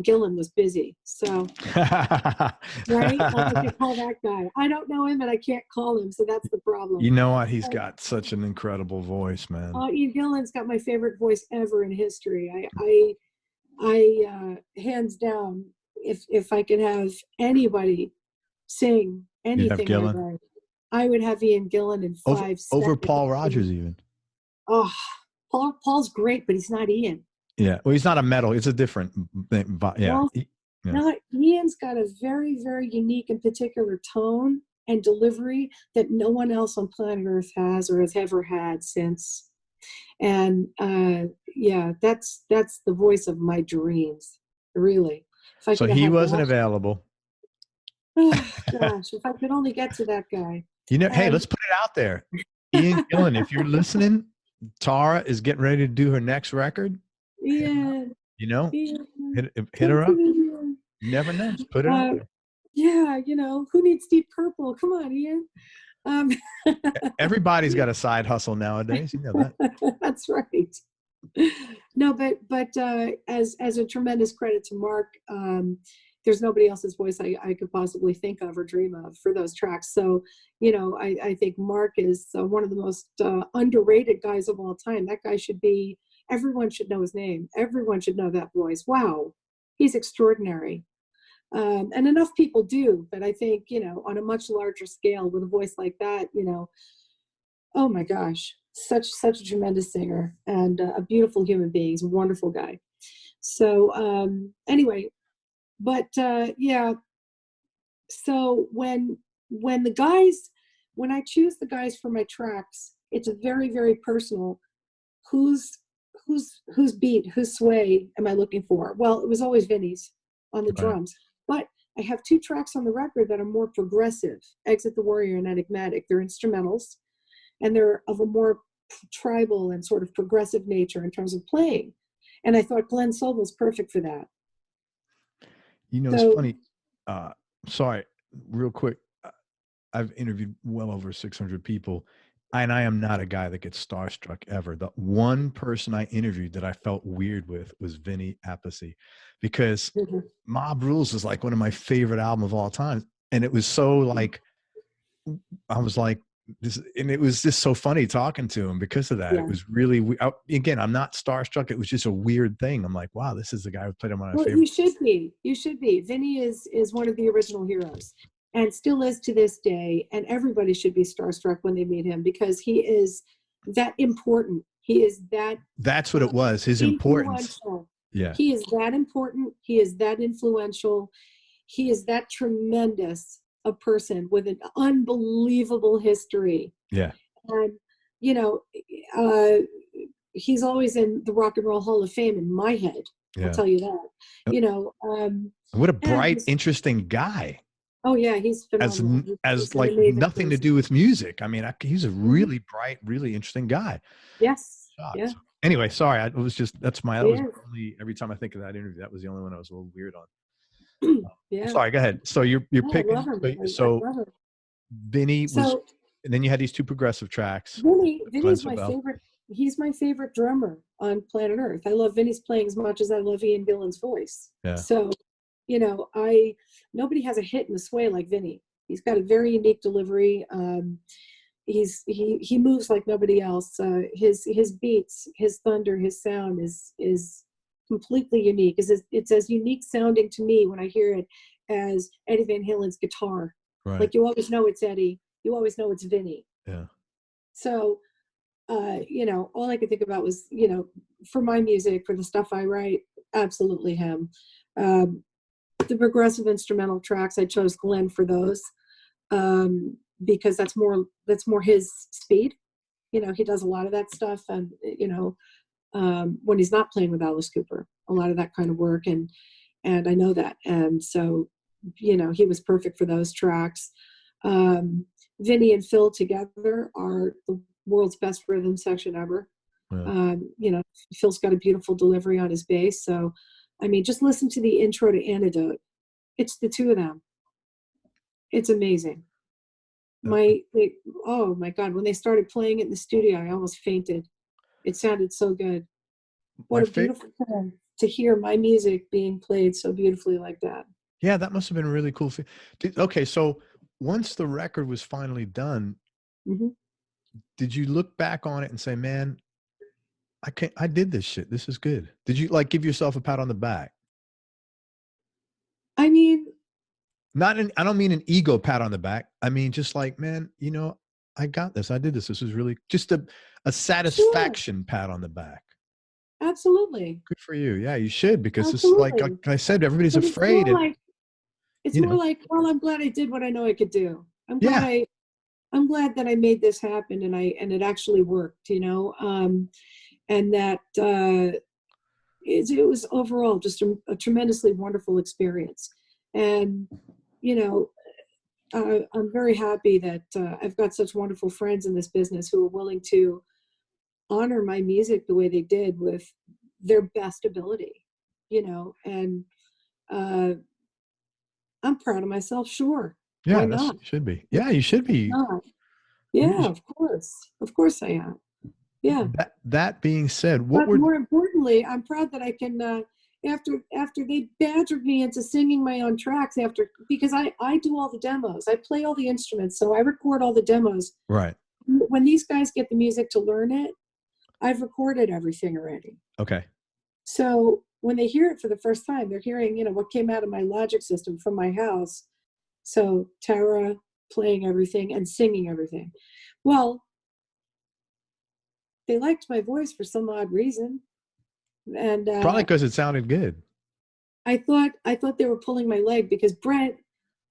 Speaker 2: Gillan was busy, so right. I can call that guy. I don't know him, and I can't call him, so that's the problem.
Speaker 1: You know what? He's got such an incredible voice, man.
Speaker 2: Ian Gillan's got my favorite voice ever in history. I hands down, if I could have anybody sing anything I write, I would have Ian Gillan in 5 seconds.
Speaker 1: Over Paul Rogers, even.
Speaker 2: Oh, Paul's great, but he's not Ian.
Speaker 1: Yeah, well, he's not a metal. It's a different thing. Yeah.
Speaker 2: Well, no, Ian's got a very, very unique and particular tone and delivery that no one else on planet Earth has or has ever had since. And that's the voice of my dreams, really.
Speaker 1: So he wasn't available.
Speaker 2: Oh gosh, if I could only get to that guy.
Speaker 1: Hey, let's put it out there. Ian Gillan, if you're listening, Tara is getting ready to do her next record.
Speaker 2: Yeah.
Speaker 1: Hit her up. You never know. Just put it out there.
Speaker 2: Yeah, who needs Deep Purple? Come on, Ian.
Speaker 1: Everybody's got a side hustle nowadays. You know that.
Speaker 2: That's right. No, but as a tremendous credit to Mark, there's nobody else's voice I could possibly think of or dream of for those tracks. So, I think Mark is one of the most underrated guys of all time. That guy everyone should know his name. Everyone should know that voice. Wow, he's extraordinary. And enough people do, but I think, on a much larger scale with a voice like that, oh my gosh, such a tremendous singer and a beautiful human being. He's a wonderful guy. So anyway, but yeah. So when I choose the guys for my tracks, it's a very, very personal. Whose beat, whose sway am I looking for? Well, it was always Vinny's on the drums, but I have 2 tracks on the record that are more progressive, Exit the Warrior and Enigmatic. They're instrumentals, and they're of a more tribal and sort of progressive nature in terms of playing. And I thought Glenn Sobel was perfect for that.
Speaker 1: You know, it's
Speaker 2: So,
Speaker 1: funny. Sorry, real quick. I've interviewed well over 600 people, and I am not a guy that gets starstruck ever. The one person I interviewed that I felt weird with was Vinny Appice, because
Speaker 2: mhm.
Speaker 1: Mob Rules is like one of my favorite albums of all time. And it was so like, I was like, this, and it was just so funny talking to him because of that.
Speaker 2: Yeah.
Speaker 1: It was really, again, I'm not starstruck. It was just a weird thing. I'm like, wow, this is the guy who played on one of my
Speaker 2: Well,
Speaker 1: favorite.
Speaker 2: you should be. You should be. Vinny is one of the original heroes, and still is to this day. And everybody should be starstruck when they meet him, because he is that important. He is that
Speaker 1: That's what it was. His importance.
Speaker 2: influential.
Speaker 1: Yeah.
Speaker 2: He is that important. He is that influential. He is that tremendous a person with an unbelievable history.
Speaker 1: Yeah.
Speaker 2: And, you know, uh, he's always in the Rock and Roll Hall of Fame in my head.
Speaker 1: Yeah.
Speaker 2: I'll tell you that. You know,
Speaker 1: what a bright, interesting guy.
Speaker 2: Oh yeah, he's phenomenal.
Speaker 1: As like nothing to do with music. I mean, he's a really bright, really interesting guy.
Speaker 2: Yes.
Speaker 1: Shocked.
Speaker 2: Yeah.
Speaker 1: Anyway, sorry. That was only, every time I think of that interview, that was the only one I was a little weird on.
Speaker 2: Yeah.
Speaker 1: Sorry, go ahead. So you're picking. So Vinny was, and then you had these two progressive tracks.
Speaker 2: Vinny's my favorite. He's my favorite drummer on planet Earth. I love Vinny's playing as much as I love Ian Gillan's voice.
Speaker 1: Yeah.
Speaker 2: So, you know, nobody has a hit in the sway like Vinny. He's got a very unique delivery. He moves like nobody else. His beats, his thunder, his sound is completely unique. It's as unique sounding to me when I hear it as Eddie Van Halen's guitar.
Speaker 1: Right.
Speaker 2: Like, you always know it's Eddie. You always know it's Vinny.
Speaker 1: Yeah.
Speaker 2: So, you know, all I could think about was, you know, for my music, for the stuff I write, absolutely him. The progressive instrumental tracks, I chose Glenn for those, because that's more his speed. You know, he does a lot of that stuff, and you know, when he's not playing with Alice Cooper, a lot of that kind of work, and I know that, and so, you know, he was perfect for those tracks. Vinny and Phil together are the world's best rhythm section ever. Yeah. You know, Phil's got a beautiful delivery on his bass. So, I mean, just listen to the intro to Antidote. It's the two of them. It's amazing. Oh my God, when they started playing it in the studio, I almost fainted. It sounded so good. What a beautiful thing to hear my music being played so beautifully like that.
Speaker 1: Yeah, that must have been a really cool thing. Okay, so once the record was finally done, did you look back on it and say, man, I did this shit. This is good. Did you like give yourself a pat on the back?
Speaker 2: I mean,
Speaker 1: I don't mean an ego pat on the back. I mean, just like, man, you know, I got this. I did this. This was really just a satisfaction pat on the back.
Speaker 2: Absolutely.
Speaker 1: Good for you. Yeah, you should, because it's like I said, everybody's afraid.
Speaker 2: It's more like, well, I'm glad I did what I know I could do. I'm glad that I made this happen, and it actually worked, you know, and that it was overall just a tremendously wonderful experience. And, you know, I'm very happy that I've got such wonderful friends in this business who are willing to honor my music the way they did with their best ability, you know, and I'm proud of myself, sure.
Speaker 1: Yeah,
Speaker 2: why not?
Speaker 1: Should be. Yeah, you should be.
Speaker 2: Yeah, of course I am. Yeah.
Speaker 1: That being said,
Speaker 2: but more importantly, I'm proud that I can after they badgered me into singing my own tracks because I do all the demos. I play all the instruments, so I record all the demos.
Speaker 1: Right.
Speaker 2: When these guys get the music to learn it, I've recorded everything already.
Speaker 1: Okay.
Speaker 2: So when they hear it for the first time, they're hearing, you know, what came out of my Logic system from my house. So Tara playing everything and singing everything. Well, they liked my voice for some odd reason. And
Speaker 1: probably because it sounded good.
Speaker 2: I thought they were pulling my leg, because Brent,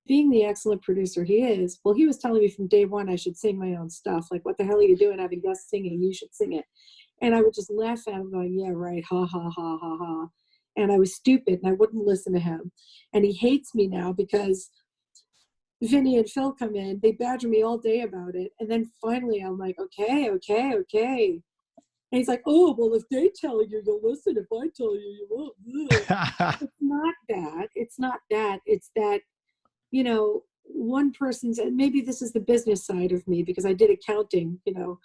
Speaker 2: being the excellent producer he is, well, he was telling me from day one I should sing my own stuff. Like, what the hell are you doing having guests singing? You should sing it. And I would just laugh at him going, yeah, right, ha, ha, ha, ha, ha. And I was stupid, and I wouldn't listen to him. And he hates me now because Vinny and Phil come in. They badger me all day about it. And then finally I'm like, okay. And he's like, oh, well, if they tell you, you'll listen. If I tell you, you won't. It's not that. It's not that. It's that, you know, one person's, and maybe this is the business side of me because I did accounting, you know,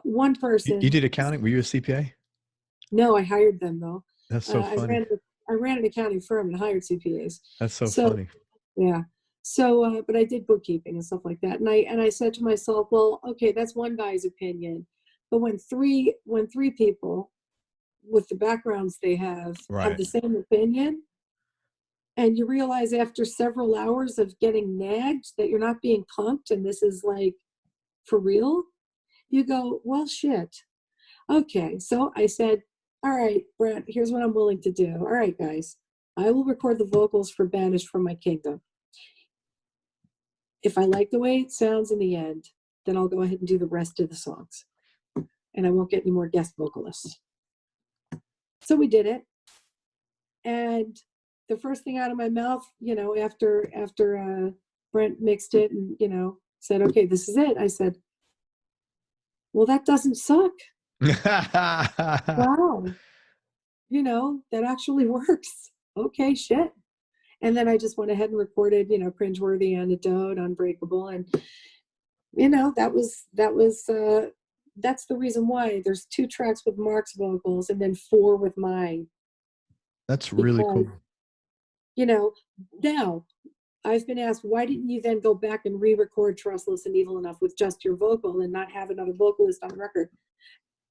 Speaker 2: one person.
Speaker 1: You did accounting? Were you a CPA?
Speaker 2: No, I hired them though.
Speaker 1: That's so funny.
Speaker 2: I ran an accounting firm and hired CPAs.
Speaker 1: That's so funny.
Speaker 2: Yeah. So, but I did bookkeeping and stuff like that. And I said to myself, well, okay, that's one guy's opinion. But when three people with the backgrounds they have the same opinion, and you realize after several hours of getting nagged that you're not being punked and this is like for real, you go, well, shit. Okay. So I said, all right, Brent, here's what I'm willing to do. All right, guys, I will record the vocals for Banished from My Kingdom. If I like the way it sounds in the end, then I'll go ahead and do the rest of the songs. And I won't get any more guest vocalists. So we did it. And the first thing out of my mouth, you know, after Brent mixed it and, you know, said, okay, this is it. I said, well, that doesn't suck. Wow. You know, that actually works. Okay, shit. And then I just went ahead and recorded, you know, Cringeworthy, Antidote, Unbreakable. And, you know, that's the reason why there's 2 tracks with Mark's vocals and then 4 with mine.
Speaker 1: That's really cool.
Speaker 2: You know, now I've been asked, why didn't you then go back and re-record Trustless and Evil Enough with just your vocal and not have another vocalist on the record?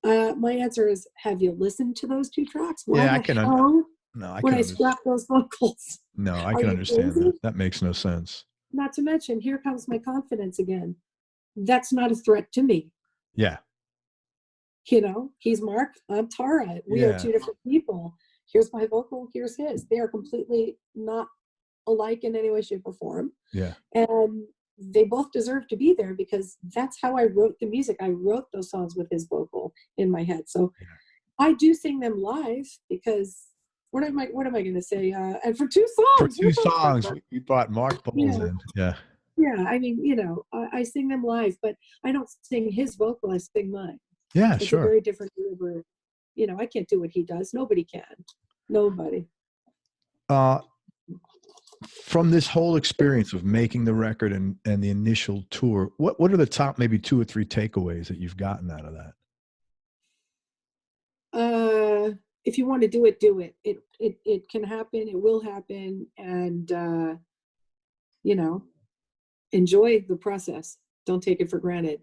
Speaker 2: My answer is, have you listened to those 2 tracks? Why
Speaker 1: yeah, I can
Speaker 2: I scrap those vocals?
Speaker 1: No, I can understand that. That makes no sense.
Speaker 2: Not to mention, here comes my confidence again. That's not a threat to me.
Speaker 1: Yeah.
Speaker 2: You know, he's Mark, I'm Tara. We are 2 different people. Here's my vocal, here's his. They are completely not alike in any way, shape, or form.
Speaker 1: Yeah.
Speaker 2: And they both deserve to be there because that's how I wrote the music. I wrote those songs with his vocal in my head. So I do sing them live because what am I going to say? And for 2 songs.
Speaker 1: For 2 songs, we brought Mark Bowles in. Yeah.
Speaker 2: Yeah. I mean, you know, I sing them live, but I don't sing his vocal. I sing mine.
Speaker 1: Yeah,
Speaker 2: it's
Speaker 1: sure.
Speaker 2: A very different delivery. You know, I can't do what he does. Nobody can. Nobody.
Speaker 1: From this whole experience of making the record and the initial tour, what are the top maybe 2 or 3 takeaways that you've gotten out of that?
Speaker 2: If you want to do it, do it. It can happen. It will happen. And, you know, enjoy the process. Don't take it for granted.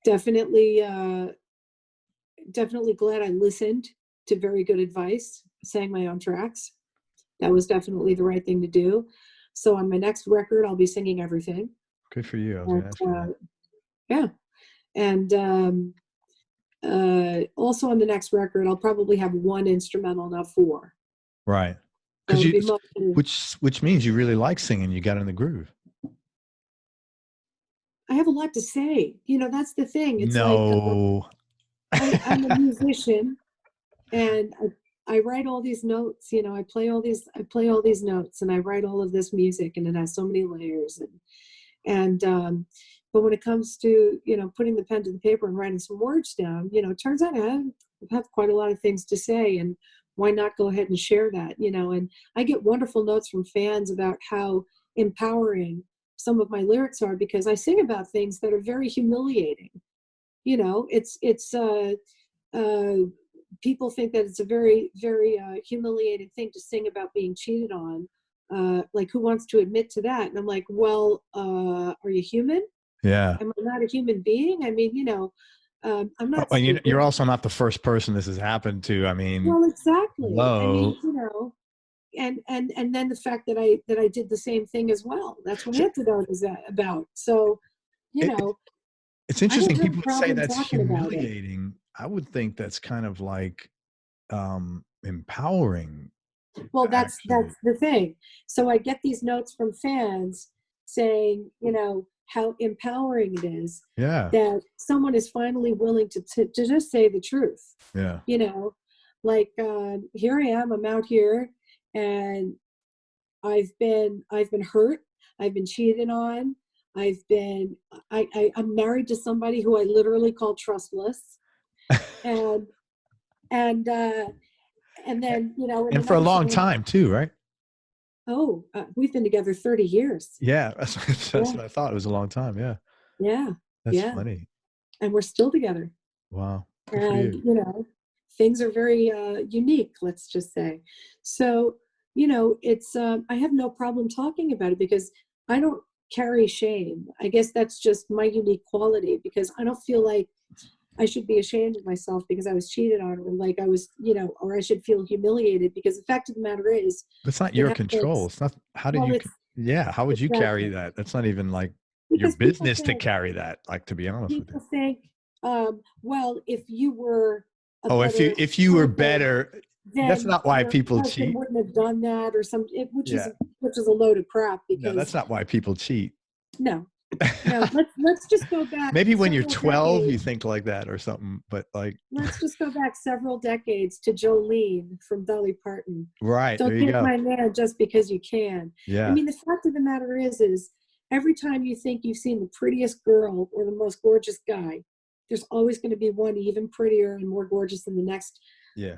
Speaker 2: Definitely glad I listened to very good advice, sang my own tracks. That was definitely the right thing to do. So on my next record, I'll be singing everything.
Speaker 1: Good for you.
Speaker 2: Yeah. And also on the next record, I'll probably have 1 instrumental, not 4.
Speaker 1: Right. Which means you really like singing. You got in the groove.
Speaker 2: I have a lot to say. You know, that's the thing. It's I'm a musician, and I write all these notes. You know, I play all these notes, and I write all of this music, and it has so many layers. But when it comes to, you know, putting the pen to the paper and writing some words down, you know, it turns out I have quite a lot of things to say, and why not go ahead and share that? You know, and I get wonderful notes from fans about how empowering some of my lyrics are because I sing about things that are very humiliating. You know, it's people think that it's a very, very humiliating thing to sing about being cheated on. Like, who wants to admit to that? And I'm like, well, are you human?
Speaker 1: Yeah.
Speaker 2: Am I not a human being? I mean, you know, I'm not.
Speaker 1: You're also not the first person this has happened to. I mean,
Speaker 2: well, exactly.
Speaker 1: Hello.
Speaker 2: I mean, you know, and then the fact that I did the same thing as well. That's what Antidote is about. So, you know,
Speaker 1: it's interesting. People say that's humiliating. I would think that's kind of like empowering.
Speaker 2: Well, that's the thing. So I get these notes from fans saying, you know, how empowering it is that someone is finally willing to just say the truth.
Speaker 1: Yeah.
Speaker 2: You know, like here I am, I'm out here and I've been hurt. I've been cheated on. I'm married to somebody who I literally call trustless. And, and then, you know,
Speaker 1: And for a long time too, right?
Speaker 2: Oh, we've been together 30 years.
Speaker 1: Yeah. That's what I thought. It was a long time. Yeah.
Speaker 2: Yeah.
Speaker 1: That's
Speaker 2: Yeah.
Speaker 1: funny.
Speaker 2: And we're still together.
Speaker 1: Wow. Good for
Speaker 2: And,
Speaker 1: you.
Speaker 2: you know, things are very unique, let's just say. So, you know, it's, I have no problem talking about it because I don't carry shame. I guess that's just my unique quality, because I don't feel like I should be ashamed of myself because I was cheated on, or like I was, you know, or I should feel humiliated, because the fact of the matter is,
Speaker 1: It's not
Speaker 2: it
Speaker 1: your control.
Speaker 2: happens.
Speaker 1: It's not, how did
Speaker 2: Well,
Speaker 1: you,
Speaker 2: it's
Speaker 1: yeah. How would you carry
Speaker 2: exactly
Speaker 1: that? That's not even like your
Speaker 2: because
Speaker 1: business to carry that. Like, to be honest with you.
Speaker 2: people think, well, if you were a
Speaker 1: Oh,
Speaker 2: better
Speaker 1: if you were
Speaker 2: partner,
Speaker 1: better, that's
Speaker 2: then
Speaker 1: not why
Speaker 2: your
Speaker 1: people
Speaker 2: husband
Speaker 1: cheat.
Speaker 2: wouldn't have done that, or which
Speaker 1: Yeah.
Speaker 2: is a load of crap,
Speaker 1: No, that's
Speaker 2: because
Speaker 1: not why people cheat.
Speaker 2: no, no, let's just go back
Speaker 1: Maybe when you're
Speaker 2: several
Speaker 1: 12, you
Speaker 2: decades.
Speaker 1: think like that or something, but like,
Speaker 2: Let's just go back several decades to Jolene from Dolly Parton.
Speaker 1: right. There
Speaker 2: Don't
Speaker 1: you
Speaker 2: take
Speaker 1: go.
Speaker 2: my man just because you can. I
Speaker 1: Yeah.
Speaker 2: mean, the fact of the matter is every time you think you've seen the prettiest girl or the most gorgeous guy, there's always going to be one even prettier and more gorgeous in the next
Speaker 1: Yeah.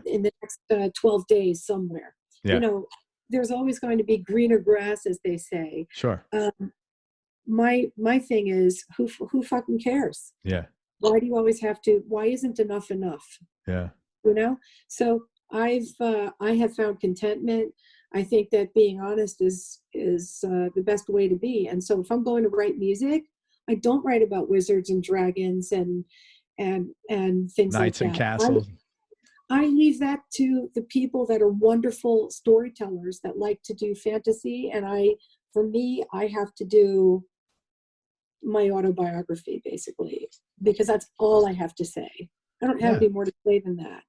Speaker 2: 12 days somewhere.
Speaker 1: Yeah.
Speaker 2: You know, there's always going to be greener grass, as they say.
Speaker 1: Sure.
Speaker 2: My thing is, who fucking cares?
Speaker 1: Yeah.
Speaker 2: Why do you always have to? Why isn't enough enough?
Speaker 1: Yeah.
Speaker 2: You know. So I have found contentment. I think that being honest is the best way to be. And so if I'm going to write music, I don't write about wizards and dragons and things like
Speaker 1: Knights and
Speaker 2: that.
Speaker 1: castles.
Speaker 2: I leave that to the people that are wonderful storytellers that like to do fantasy. And for me, I have to do my autobiography, basically, because that's all I have to say. I don't have
Speaker 1: Yeah.
Speaker 2: any more to say than that.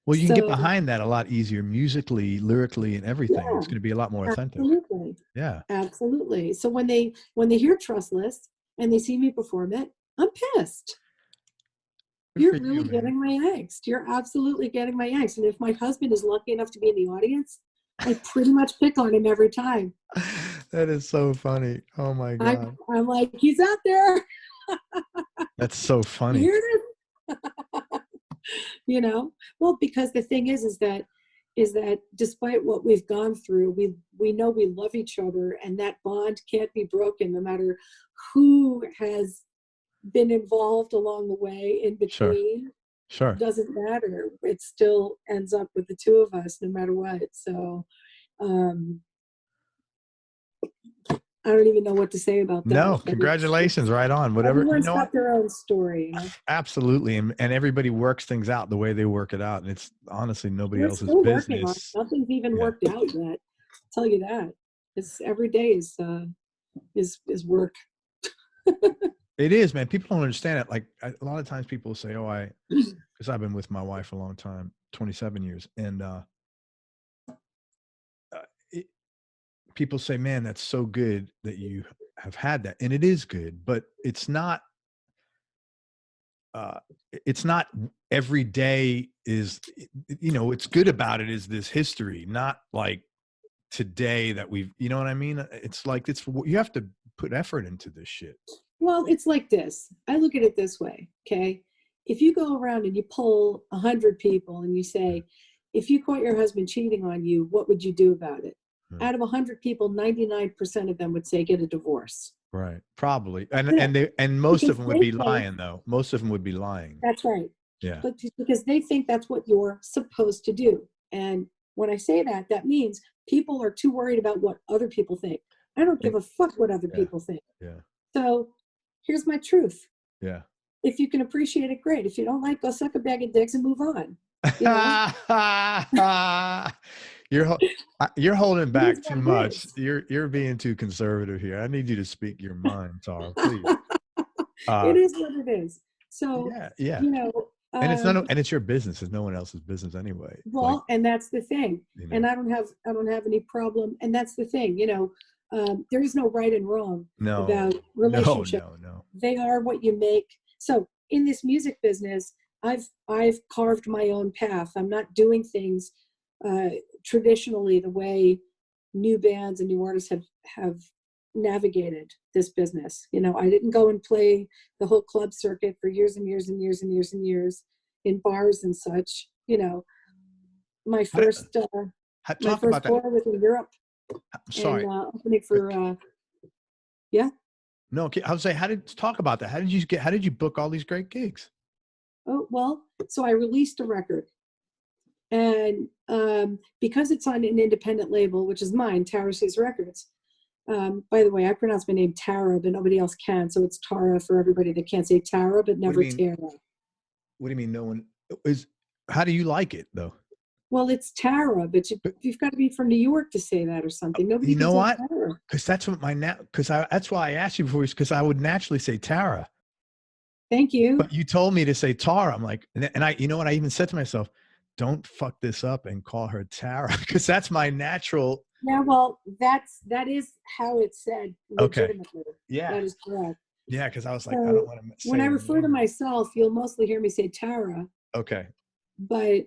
Speaker 1: Well, you can get
Speaker 2: So,
Speaker 1: behind that a lot easier musically, lyrically, and everything.
Speaker 2: yeah,
Speaker 1: It's going to be a lot more authentic.
Speaker 2: absolutely.
Speaker 1: Yeah.
Speaker 2: Absolutely. So when they hear Trustless and they see me perform it, I'm pissed.
Speaker 1: Good
Speaker 2: You're
Speaker 1: for you,
Speaker 2: really
Speaker 1: man.
Speaker 2: getting my angst. You're absolutely getting my angst. And if my husband is lucky enough to be in the audience, I pretty much pick on him every time.
Speaker 1: That is so funny. Oh my God.
Speaker 2: I'm like, he's out there.
Speaker 1: That's so
Speaker 2: You
Speaker 1: funny.
Speaker 2: hear this? You know? Well, because the thing is that despite what we've gone through, we know we love each other, and that bond can't be broken no matter who has been involved along the way in between.
Speaker 1: Sure.
Speaker 2: Doesn't matter. It still ends up with the two of us no matter what. So I don't even know what to say about that.
Speaker 1: No, congratulations. Right on. Whatever. You
Speaker 2: Everyone's
Speaker 1: know
Speaker 2: got
Speaker 1: what?
Speaker 2: their own story. You know?
Speaker 1: Absolutely. And everybody works things out the way they work it out. And it's honestly nobody
Speaker 2: We're
Speaker 1: else's
Speaker 2: still working on it.
Speaker 1: business.
Speaker 2: Nothing's even
Speaker 1: Yeah.
Speaker 2: worked out yet. I'll tell you that. It's every day is work.
Speaker 1: It is, man. People don't understand it. Like a lot of times people say, oh, because I've been with my wife a long time, 27 years. And people say, man, that's so good that you have had that. And it is good, but it's not every day is, you know, what's good about it is this history, not like today that we've, you know what I mean? It's like, you have to put effort into this shit.
Speaker 2: Well, it's like this. I look at it this way, okay? If you go around and you poll 100 people and you say, if you caught your husband cheating on you, what would you do about it? Out of 100 people, 99% of them would say get a divorce.
Speaker 1: Right. Probably. And most of them would be lying though. Most of them would be lying.
Speaker 2: That's right.
Speaker 1: Yeah.
Speaker 2: But because they think that's what you're supposed to do. And when I say that, that means people are too worried about what other people think. I don't give a fuck what other people think.
Speaker 1: Yeah. So
Speaker 2: here's my truth.
Speaker 1: Yeah.
Speaker 2: If you can appreciate it, great. If you don't like, go suck a bag of dicks and move on. You know?
Speaker 1: You're holding back too much. You're being too conservative here. I need you to speak your mind, Tara, please.
Speaker 2: It is what it is. So
Speaker 1: yeah.
Speaker 2: You know,
Speaker 1: and it's your business. It's no one else's business anyway.
Speaker 2: Well, and that's the thing.
Speaker 1: You know.
Speaker 2: And I don't have any problem. And that's the thing. You know, there is no right and wrong about relationships.
Speaker 1: No.
Speaker 2: They are what you make. So in this music business, I've carved my own path. I'm not doing things traditionally the way new bands and new artists have navigated this business. You know, I didn't go and play the whole club circuit for years and years and years and years and years in bars and such. You know, my first
Speaker 1: Talk about that.
Speaker 2: tour was in Europe.
Speaker 1: I'm sorry.
Speaker 2: And opening for yeah.
Speaker 1: No, okay. I would say, talk about that? How did you book all these great gigs?
Speaker 2: Oh, well, so I released a record, and because it's on an independent label, which is mine, Tara Sees Records. By the way, I pronounce my name Tara, but nobody else can, so it's Tara for everybody that can't say Tara, but never Tara.
Speaker 1: What do you mean no one is? How do you like it though?
Speaker 2: Well, it's Tara, but you've got to be from New York to say that or something. Nobody.
Speaker 1: You know what? Because that's what that's why I asked you before, because I would naturally say Tara.
Speaker 2: Thank you.
Speaker 1: But you told me to say Tara. I'm like, and I, you know what? I even said to myself, don't fuck this up and call her Tara, because that's my natural.
Speaker 2: Yeah, well, that is how it's said. Legitimately.
Speaker 1: Okay. Yeah.
Speaker 2: That is correct.
Speaker 1: Yeah, because I was like, I don't want to say.
Speaker 2: When I refer to myself, you'll mostly hear me say Tara.
Speaker 1: Okay.
Speaker 2: But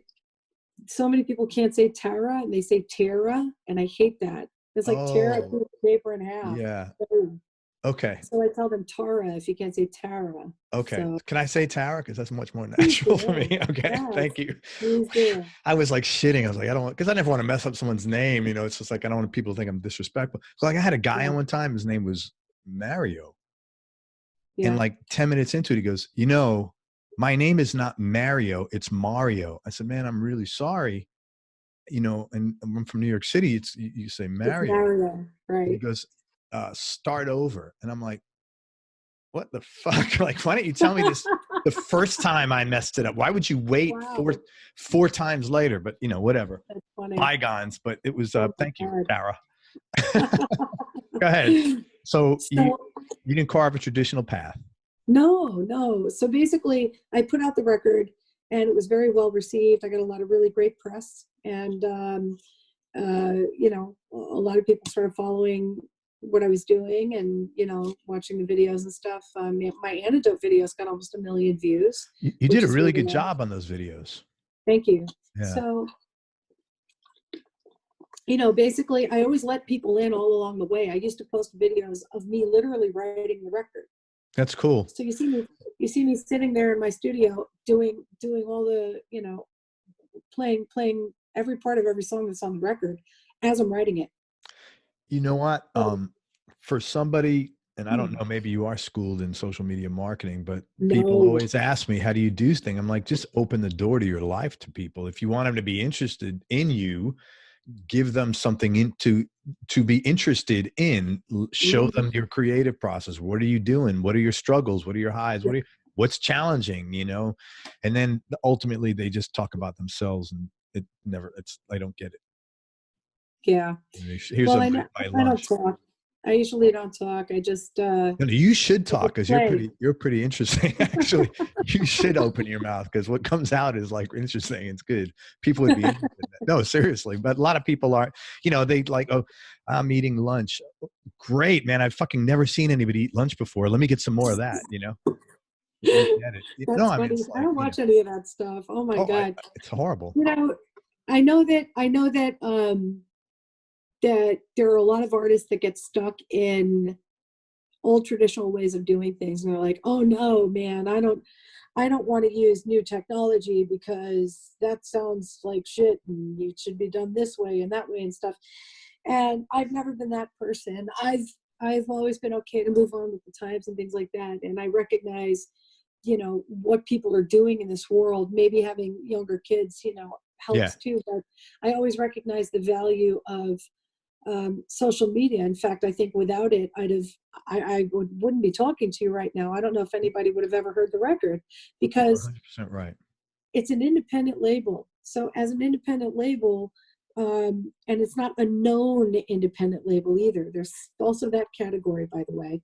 Speaker 2: so many people can't say Tara, and they say Tara, and I hate that. It's like tear a piece of paper in half.
Speaker 1: Yeah.
Speaker 2: So,
Speaker 1: okay.
Speaker 2: So I tell them Tara if you can't say Tara.
Speaker 1: Okay.
Speaker 2: So,
Speaker 1: can I say Tara? Because that's much more natural for me. Okay.
Speaker 2: yes,
Speaker 1: thank you.
Speaker 2: Please do.
Speaker 1: I was like shitting. I was like, I don't want, because I never want to mess up someone's name. You know, it's just like, I don't want people to think I'm disrespectful. So like I had a guy on one time, his name was Mario. Yeah. And like 10 minutes into it, he goes, you know, my name is not Mario, it's Mario. I said, man, I'm really sorry. You know, and I'm from New York City. It's you say Mario.
Speaker 2: Mario, right?
Speaker 1: And he goes, start over. And I'm like, what the fuck? Like, why don't you tell me this the first time I messed it up? Why would you wait four times later? But you know, whatever. That's funny. Bygones. But it was thank you, Tara. Go ahead. So you didn't carve a traditional path.
Speaker 2: No. So basically I put out the record and it was very well received. I got a lot of really great press, and you know, a lot of people started following what I was doing and, you know, watching the videos and stuff. My antidote videos got almost 1 million views.
Speaker 1: You did a really good job on those videos.
Speaker 2: Thank you.
Speaker 1: Yeah.
Speaker 2: So, you know, basically I always let people in all along the way. I used to post videos of me literally writing the record.
Speaker 1: That's cool.
Speaker 2: So you see me sitting there in my studio doing all the, you know, playing every part of every song that's on the record as I'm writing it.
Speaker 1: You know what? For somebody, and I don't know, maybe you are schooled in social media marketing, but people always ask me, how do you do things? I'm like, just open the door to your life to people. If you want them to be interested in you, give them something to be interested in, show them your creative process. What are you doing? What are your struggles? What are your highs? What's challenging, you know? And then ultimately they just talk about themselves, and I don't get it.
Speaker 2: Yeah.
Speaker 1: Here's
Speaker 2: I don't talk. I usually don't talk. I just
Speaker 1: you should talk, because you're pretty interesting. Actually, you should open your mouth, because what comes out is like interesting. It's good. People would be interested in that. No, seriously. But a lot of people are, you know, they like, oh, I'm eating lunch. Great, man. I've fucking never seen anybody eat lunch before. Let me get some more of that, you know?
Speaker 2: That's funny. I mean, I don't watch any of that stuff. Oh my God.
Speaker 1: It's horrible.
Speaker 2: You know, I know that that there are a lot of artists that get stuck in old traditional ways of doing things, and they're like, oh no, man, I don't want to use new technology because that sounds like shit, and it should be done this way and that way and stuff. And I've never been that person. I've always been okay to move on with the times and things like that. And I recognize, you know, what people are doing in this world. Maybe having younger kids, you know, helps too. But I always recognize the value of social media. In fact, I think without it, I wouldn't be talking to you right now. I don't know if anybody would have ever heard the record, because
Speaker 1: 100% right.
Speaker 2: It's an independent label. So as an independent label, and it's not a known independent label either. There's also that category, by the way.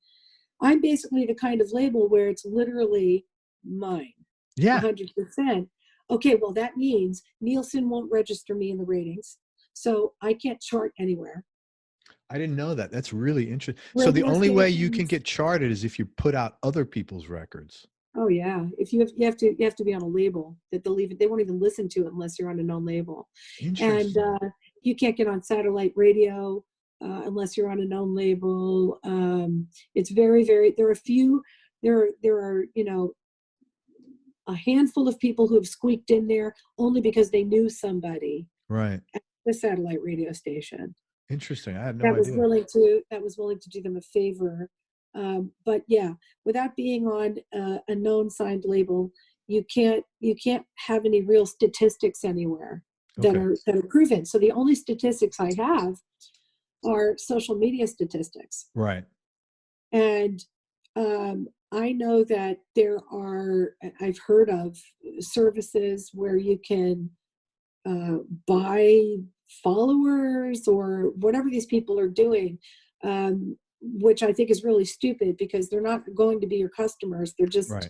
Speaker 2: I'm basically the kind of label where it's literally mine.
Speaker 1: Yeah.
Speaker 2: 100%. Okay, well, that means Nielsen won't register me in the ratings. So I can't chart anywhere.
Speaker 1: I didn't know that. That's really interesting. So the only way you can get charted is if you put out other people's records.
Speaker 2: Oh yeah. If you have to be on a label that they won't even listen to it unless you're on a known label. And you can't get on satellite radio. unless you're on a known label. It's very, very, there are a few, there are, you know, a handful of people who have squeaked in there only because they knew somebody
Speaker 1: Right.
Speaker 2: at the satellite radio station
Speaker 1: Interesting. I had no
Speaker 2: that was
Speaker 1: idea.
Speaker 2: willing to do them a favor. But yeah, without being on a known signed label, you can't have any real statistics anywhere that
Speaker 1: Okay.
Speaker 2: are proven. So the only statistics I have are social media statistics.
Speaker 1: Right.
Speaker 2: And I know that I've heard of services where you can buy followers or whatever these people are doing, which I think is really stupid because they're not going to be your customers. They're just
Speaker 1: Right.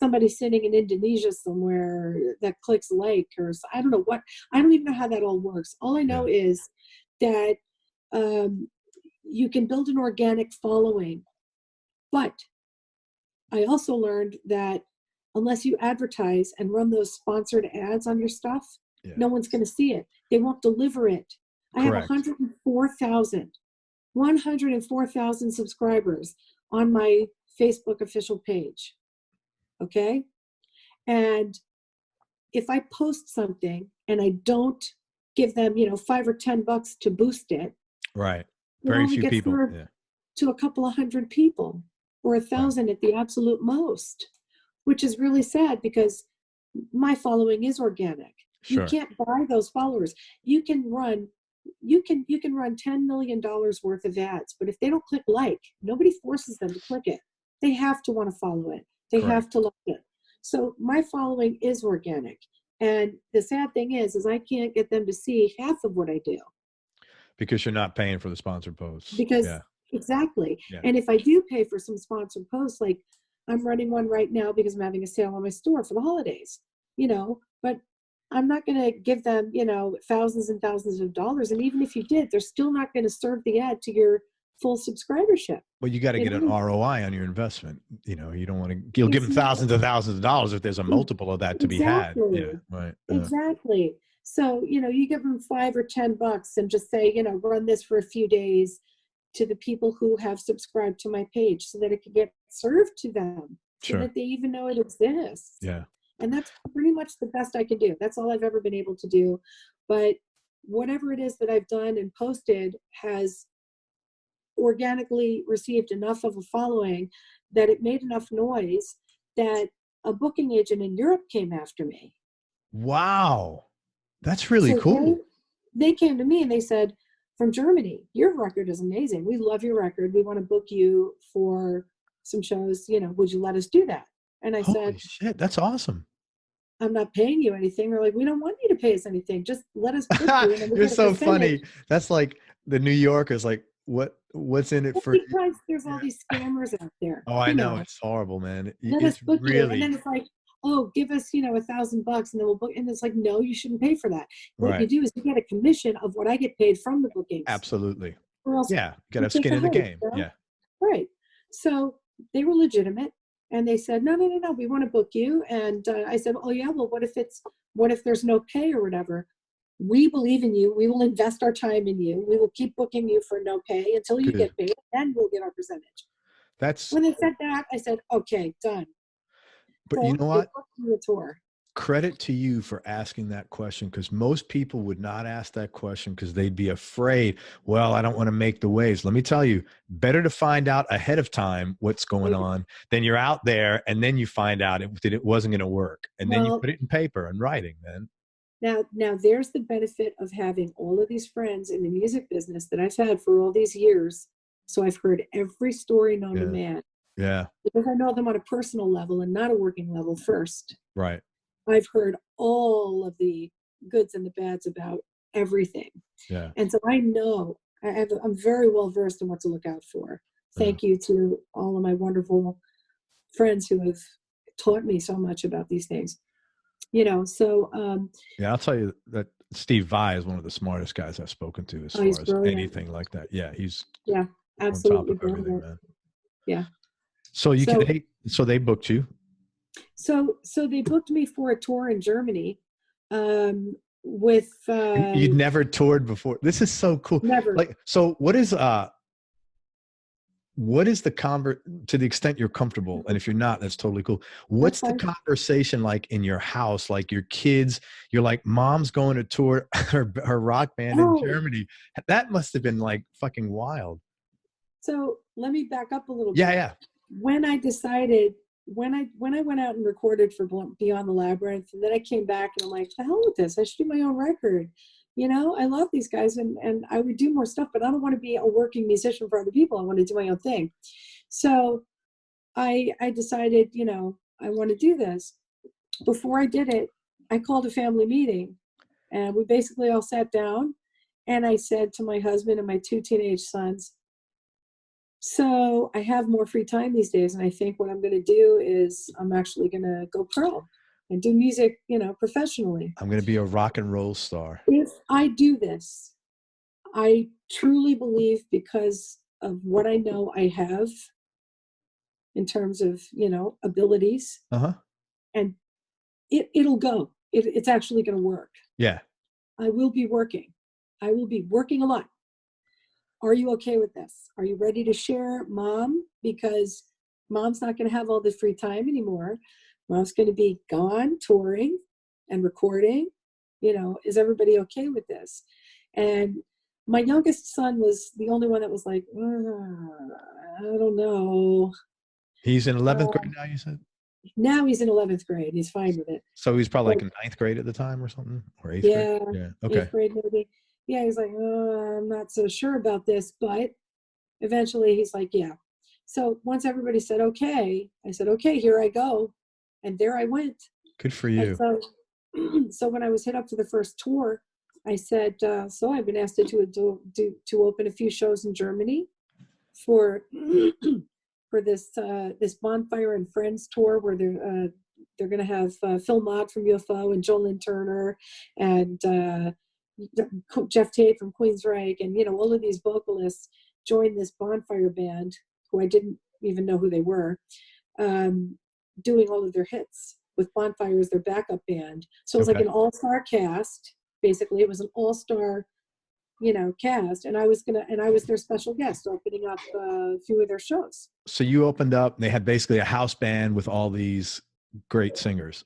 Speaker 2: somebody sitting in Indonesia somewhere that clicks like, or I don't know what, I don't even know how that all works. All I know is that you can build an organic following, but I also learned that unless you advertise and run those sponsored ads on your stuff, no one's going to see it. They won't deliver it. I have
Speaker 1: Correct.
Speaker 2: 104,000 subscribers on my Facebook official page. Okay. And if I post something and I don't give them, you know, $5 or $10 to boost it,
Speaker 1: Right.
Speaker 2: it
Speaker 1: Very
Speaker 2: only
Speaker 1: few
Speaker 2: gets
Speaker 1: people.
Speaker 2: served
Speaker 1: Yeah.
Speaker 2: to a couple of hundred people or 1,000 at the absolute most, which is really sad because my following is organic. You
Speaker 1: Sure.
Speaker 2: can't buy those followers. You can run $10 million worth of ads, but if they don't click like, nobody forces them to click it. They have to want to follow it. They have to like it. So my following is organic. And the sad thing is I can't get them to see half of what I do.
Speaker 1: Because you're not paying for the sponsored posts.
Speaker 2: Because exactly.
Speaker 1: Yeah.
Speaker 2: And if I do pay for some sponsored posts, like I'm running one right now because I'm having a sale on my store for the holidays, you know, but I'm not going to give them, you know, thousands and thousands of dollars. And even if you did, they're still not going to serve the ad to your full subscribership.
Speaker 1: Well, you got to get an ROI on your investment. You know, you don't want to, you'll give them thousands of dollars if there's a multiple of that to be had. Yeah. Right.
Speaker 2: Exactly. So, you know, you give them $5 or $10 and just say, you know, run this for a few days to the people who have subscribed to my page so that it can get served to them, so that they even know it exists.
Speaker 1: Yeah.
Speaker 2: And that's pretty much the best I can do. That's all I've ever been able to do. But whatever it is that I've done and posted has organically received enough of a following that it made enough noise that a booking agent in Europe came after me.
Speaker 1: Wow. That's really cool.
Speaker 2: They came to me and they said, from Germany, your record is amazing. We love your record. We want to book you for some shows. You know, would you let us do that? And I said,
Speaker 1: holy shit, that's awesome.
Speaker 2: I'm not paying you anything. They're like, we don't want you to pay us anything. Just let us book you. And
Speaker 1: You're so funny. That's like the New Yorkers, like, what's in it for you?
Speaker 2: Because there's all these scammers out there.
Speaker 1: Oh, I know. It's horrible, man.
Speaker 2: Let us book you. And then it's like, oh, give us, you know, $1,000 and then we'll book. And it's like, no, you shouldn't pay for that. What you do is you get a commission of what I get paid from the bookings.
Speaker 1: Absolutely.
Speaker 2: Yeah.
Speaker 1: You got to have skin in the game. You know? Yeah.
Speaker 2: Right. So they were legitimate. And they said, no, we want to book you. And I said, oh yeah, well, what if there's no pay or whatever? We believe in you. We will invest our time in you. We will keep booking you for no pay until you get paid. Then we'll get our percentage. When they said that, I said, okay, done.
Speaker 1: But you know what?
Speaker 2: The tour.
Speaker 1: Credit to you for asking that question, because most people would not ask that question because they'd be afraid. Well, I don't want to make the waves. Let me tell you, better to find out ahead of time what's going on than you're out there and then you find out that it wasn't going to work. And then you put it in paper and writing, man.
Speaker 2: Now there's the benefit of having all of these friends in the music business that I've had for all these years. So I've heard every story known to man.
Speaker 1: Yeah.
Speaker 2: Because I know them on a personal level and not a working level first.
Speaker 1: Right.
Speaker 2: I've heard all of the goods and the bads about everything.
Speaker 1: Yeah.
Speaker 2: And so I know I'm very well versed in what to look out for. Thank you to all of my wonderful friends who have taught me so much about these things. You know, so
Speaker 1: yeah, I'll tell you that Steve Vai is one of the smartest guys I've spoken to as far as anything like that. Yeah, he's
Speaker 2: absolutely
Speaker 1: on top of everything, man.
Speaker 2: Yeah.
Speaker 1: So so they booked you.
Speaker 2: So they booked me for a tour in Germany. with
Speaker 1: And you'd never toured before. This is so cool.
Speaker 2: never.
Speaker 1: Like, so what is the to the extent you're comfortable, and if you're not, that's totally cool. What's the conversation like in your house? Like your kids, you're like, mom's going to tour her rock band in Germany. That must have been like fucking wild.
Speaker 2: So let me back up a little bit.
Speaker 1: Yeah.
Speaker 2: When I decided, when I went out and recorded for Beyond the Labyrinth, and then I came back and I'm like, the hell with this, I should do my own record. You know, I love these guys and I would do more stuff, but I don't want to be a working musician for other people. I want to do my own thing. So I decided, you know, I want to do this. Before I did it, I called a family meeting and we basically all sat down and I said to my husband and my 2 teenage sons, so I have more free time these days. And I think what I'm going to do is I'm actually going to go pro and do music, you know, professionally.
Speaker 1: I'm going to be a rock and roll star.
Speaker 2: If I do this, I truly believe, because of what I know I have in terms of, you know, abilities, and it'll go. It's actually going to work.
Speaker 1: Yeah.
Speaker 2: I will be working. I will be working a lot. Are you okay with this? Are you ready to share, Mom? Because Mom's not going to have all the free time anymore. Mom's going to be gone touring and recording. You know, is everybody okay with this? And my youngest son was the only one that was like, I don't know.
Speaker 1: He's in 11th grade now, you said?
Speaker 2: Now he's in 11th grade. He's fine with it.
Speaker 1: So he's probably like in 9th grade at the time or something? Or 8th grade? Yeah. Okay.
Speaker 2: 8th grade maybe. Yeah, he's like, I'm not so sure about this. But eventually he's like, yeah. So once everybody said, okay, I said, okay, here I go. And there I went.
Speaker 1: Good for you.
Speaker 2: And so when I was hit up for the first tour, I said, so I've been asked to open a few shows in Germany for this Bonfire and Friends tour, where they're going to have Phil Mott from UFO and Jolyn Turner and Jeff Tate from Queensryche, and, you know, all of these vocalists joined this Bonfire band, who I didn't even know who they were, doing all of their hits with Bonfire as their backup band. So it was like an all-star cast. Basically, it was an all-star, you know, cast, and I was their special guest, opening up a few of their shows. So
Speaker 1: you opened up. They had basically a house band with all these great singers.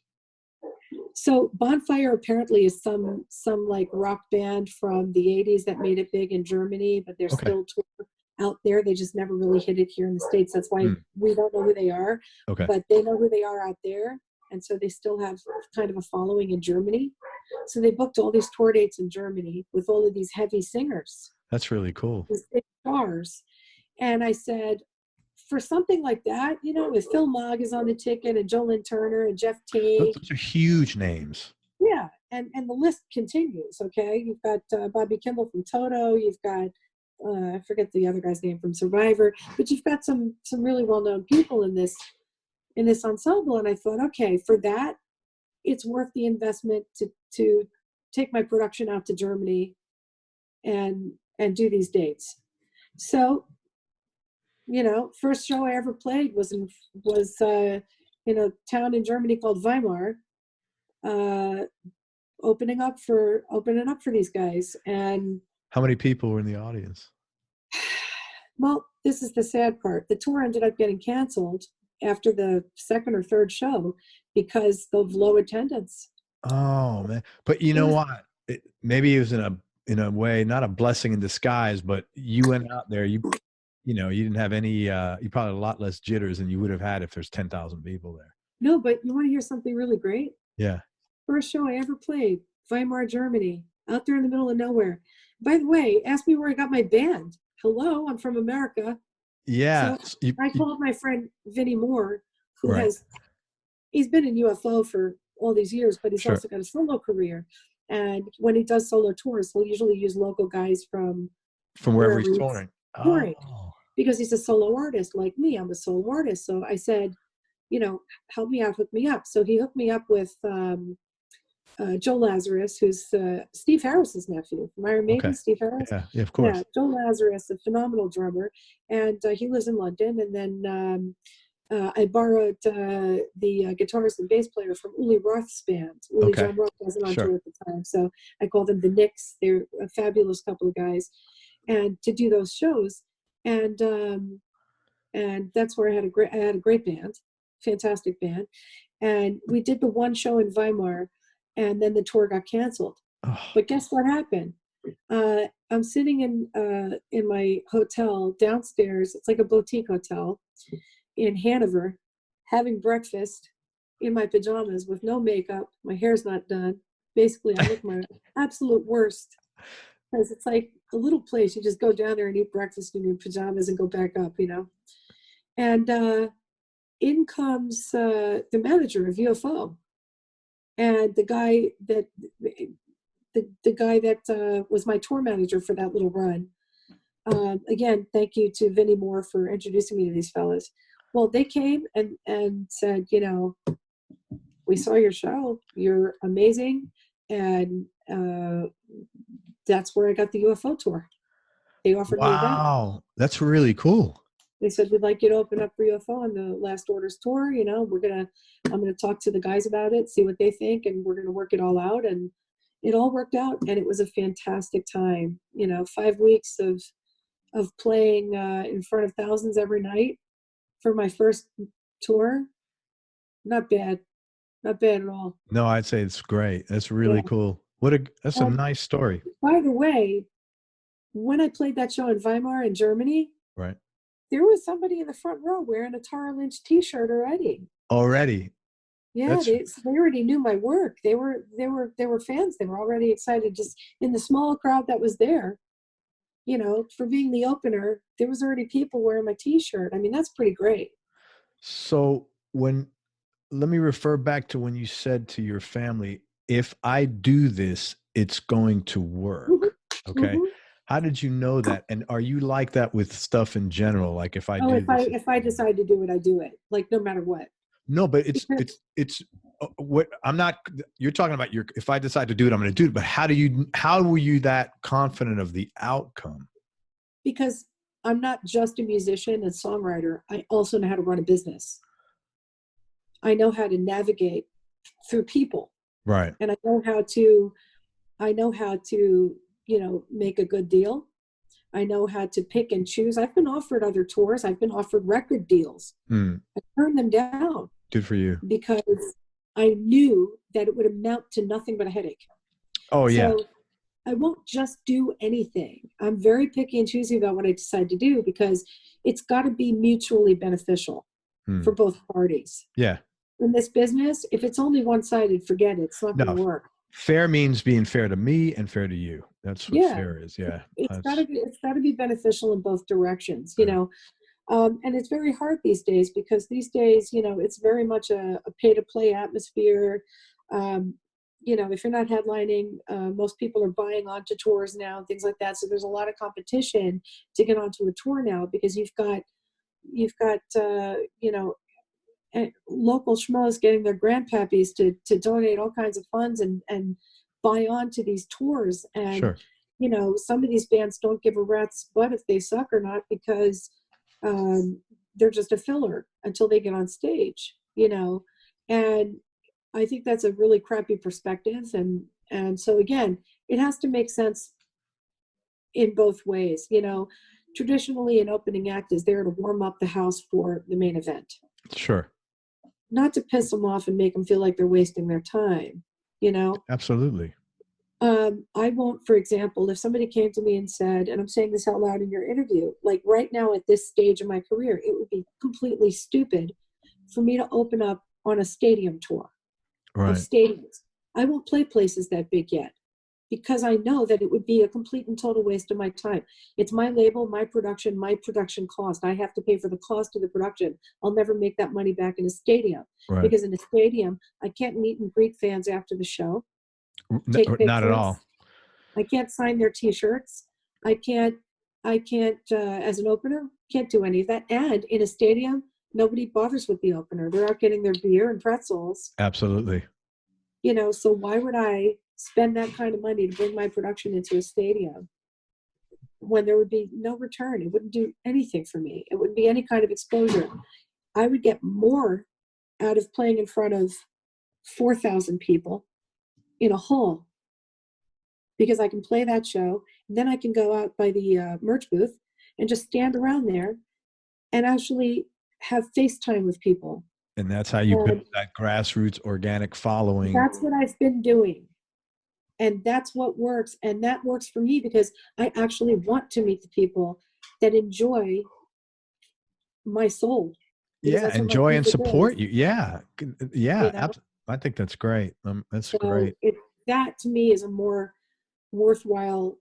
Speaker 2: So Bonfire apparently is some like rock band from the 80s that made it big in Germany, but they're still touring out there. They just never really hit it here in the States. That's why we don't know who they are, but they know who they are out there. And so they still have kind of a following in Germany. So they booked all these tour dates in Germany with all of these heavy singers.
Speaker 1: That's really cool.
Speaker 2: These big stars. And I said, for something like that, you know, with Phil Mogg is on the ticket and Jolyn Turner and Jeff Tate.
Speaker 1: Those are huge names.
Speaker 2: Yeah. And the list continues. Okay. You've got Bobby Kimball from Toto. You've got, I forget the other guy's name from Survivor, but you've got some really well-known people in this ensemble. And I thought, okay, for that, it's worth the investment to take my production out to Germany and do these dates. So, you know, first show I ever played was in a town in Germany called Weimar, opening up for these guys. And
Speaker 1: how many people were in the audience?
Speaker 2: Well, this is the sad part. The tour ended up getting canceled after the second or third show because of low attendance.
Speaker 1: Oh man! But you know what? Maybe it was in a way not a blessing in disguise, but you went out there. You didn't have any. You probably had a lot less jitters than you would have had if there's 10,000 people there.
Speaker 2: No, but you want to hear something really great?
Speaker 1: Yeah.
Speaker 2: First show I ever played, Weimar, Germany, out there in the middle of nowhere. By the way, ask me where I got my band. Hello, I'm from America.
Speaker 1: Yeah.
Speaker 2: So I called my friend Vinnie Moore, who he's been in UFO for all these years, but he's also got a solo career. And when he does solo tours, he'll usually use local guys from
Speaker 1: wherever he's touring.
Speaker 2: Because he's a solo artist like me. I'm a solo artist. So I said, help me out, hook me up. So he hooked me up with Joe Lazarus, who's Steve Harris's nephew from Iron Maiden. Steve Harris.
Speaker 1: Yeah, of course.
Speaker 2: Yeah, Joe Lazarus, a phenomenal drummer, and he lives in London. And then I borrowed the guitarist and bass player from Uli Roth's band. Uli
Speaker 1: Okay.
Speaker 2: John Roth wasn't on
Speaker 1: Sure.
Speaker 2: tour at the time, so I called them the Knicks. They're a fabulous couple of guys, and to do those shows, and that's where I had a great band, fantastic band, and we did the one show in Weimar, and then the tour got canceled.
Speaker 1: Oh,
Speaker 2: But guess what happened? I'm sitting in my hotel downstairs. It's like a boutique hotel in Hanover, having breakfast in my pajamas with no makeup. My hair's not done. Basically, I look my absolute worst because it's like a little place. You just go down there and eat breakfast in your pajamas and go back up, you know. And in comes the manager of UFO, and the guy that was my tour manager for that little run. Again, thank you to Vinnie Moore for introducing me to these fellas. Well, they came and said, you know, we saw your show. You're amazing. And that's where I got the UFO tour. They offered me that.
Speaker 1: wow. That's really cool.
Speaker 2: They said, we'd like you to open up for UFO on the Last Orders tour. You know, I'm going to talk to the guys about it, see what they think, and we're going to work it all out. And it all worked out. And it was a fantastic time. You know, 5 weeks of playing in front of thousands every night for my first tour. Not bad. Not bad at all.
Speaker 1: No, I'd say it's great. That's really cool. That's a nice story.
Speaker 2: By the way, when I played that show in Weimar in Germany,
Speaker 1: Right.
Speaker 2: there was somebody in the front row wearing a Tara Lynch t-shirt already.
Speaker 1: Already.
Speaker 2: Yeah, they already knew my work. They were fans. They were already excited. Just in the small crowd that was there, you know, for being the opener, there was already people wearing my t-shirt. I mean, that's pretty great.
Speaker 1: So let me refer back to when you said to your family, if I do this, it's going to work. Okay.
Speaker 2: Mm-hmm.
Speaker 1: How did you know that? And are you like that with stuff in general? Like if I
Speaker 2: decide to do it, I do it. Like no matter what.
Speaker 1: No, but it's what I'm not, you're talking about if I decide to do it, I'm going to do it. But how were you that confident of the outcome?
Speaker 2: Because I'm not just a musician and songwriter. I also know how to run a business. I know how to navigate through people.
Speaker 1: Right.
Speaker 2: And I know how to, you know, make a good deal. I know how to pick and choose. I've been offered other tours. I've been offered record deals. I turned them down.
Speaker 1: Good for you.
Speaker 2: Because I knew that it would amount to nothing but a headache.
Speaker 1: Oh, yeah.
Speaker 2: So I won't just do anything. I'm very picky and choosy about what I decide to do because it's got to be mutually beneficial for both parties.
Speaker 1: Yeah.
Speaker 2: In this business, if it's only one-sided, forget it. It's not going to work.
Speaker 1: Fair means being fair to me and fair to you. That's what fair is. Yeah.
Speaker 2: It's got to be beneficial in both directions, you know. And it's very hard these days because these days, you know, it's very much a pay-to-play atmosphere. You know, if you're not headlining, most people are buying onto tours now and things like that. So there's a lot of competition to get onto a tour now because you've got you know, local schmoes getting their grandpappies to donate all kinds of funds and buy on to these tours. And, you know, some of these bands don't give a rat's butt if they suck or not because they're just a filler until they get on stage, you know. And I think that's a really crappy perspective. And so, again, it has to make sense in both ways. You know, traditionally an opening act is there to warm up the house for the main event.
Speaker 1: Sure.
Speaker 2: Not to piss them off and make them feel like they're wasting their time, you know?
Speaker 1: Absolutely.
Speaker 2: I won't, for example, if somebody came to me and said, and I'm saying this out loud in your interview, like right now at this stage of my career, it would be completely stupid for me to open up on a stadium tour of stadiums. I won't play places that big yet because I know that it would be a complete and total waste of my time. It's my label, my production cost. I have to pay for the cost of the production. I'll never make that money back in a stadium because in a stadium, I can't meet and greet fans after the show. Take pictures.
Speaker 1: Not at all.
Speaker 2: I can't sign their t-shirts. I can't, as an opener, can't do any of that. And in a stadium, nobody bothers with the opener. They're out getting their beer and pretzels.
Speaker 1: Absolutely.
Speaker 2: You know, so why would I spend that kind of money to bring my production into a stadium when there would be no return? It wouldn't do anything for me. It wouldn't be any kind of exposure. I would get more out of playing in front of 4,000 people in a hall, because I can play that show, and then I can go out by the merch booth and just stand around there and actually have FaceTime with people.
Speaker 1: And that's how you
Speaker 2: And
Speaker 1: build that grassroots organic following.
Speaker 2: that's what I've been doing. And that's what works. And that works for me because I actually want to meet the people that enjoy my soul.
Speaker 1: Yeah,
Speaker 2: That's what my
Speaker 1: enjoy and
Speaker 2: music
Speaker 1: support
Speaker 2: is,
Speaker 1: you. Yeah, yeah.
Speaker 2: you know?
Speaker 1: I think that's great. That's
Speaker 2: So
Speaker 1: great.
Speaker 2: that to me is a more worthwhile,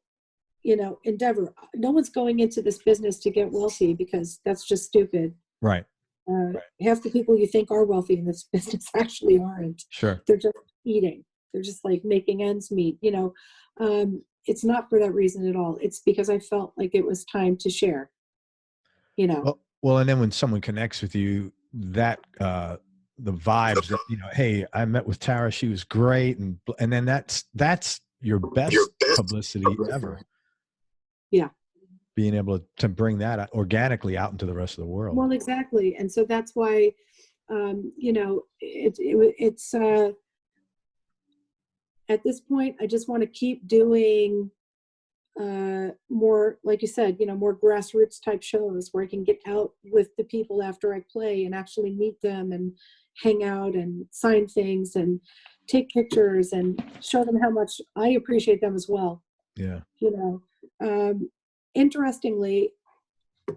Speaker 2: endeavor. No one's going into this business to get wealthy, because that's just stupid.
Speaker 1: Right. Right.
Speaker 2: Half the people you think are wealthy in this business actually aren't.
Speaker 1: Sure.
Speaker 2: They're just eating. They're just like making ends meet. It's not for that reason at all. It's because I felt like it was time to share.
Speaker 1: Well, and then when someone connects with you, that the vibes that, hey, I met with Tara, she was great, and then that's your best publicity ever.
Speaker 2: Yeah.
Speaker 1: Being able to bring that organically out into the rest of the world.
Speaker 2: Well, exactly. And so that's why, it's at this point, I just want to keep doing more, like you said, more grassroots type shows where I can get out with the people after I play and actually meet them and hang out and sign things and take pictures and show them how much I appreciate them as well.
Speaker 1: Yeah.
Speaker 2: Interestingly,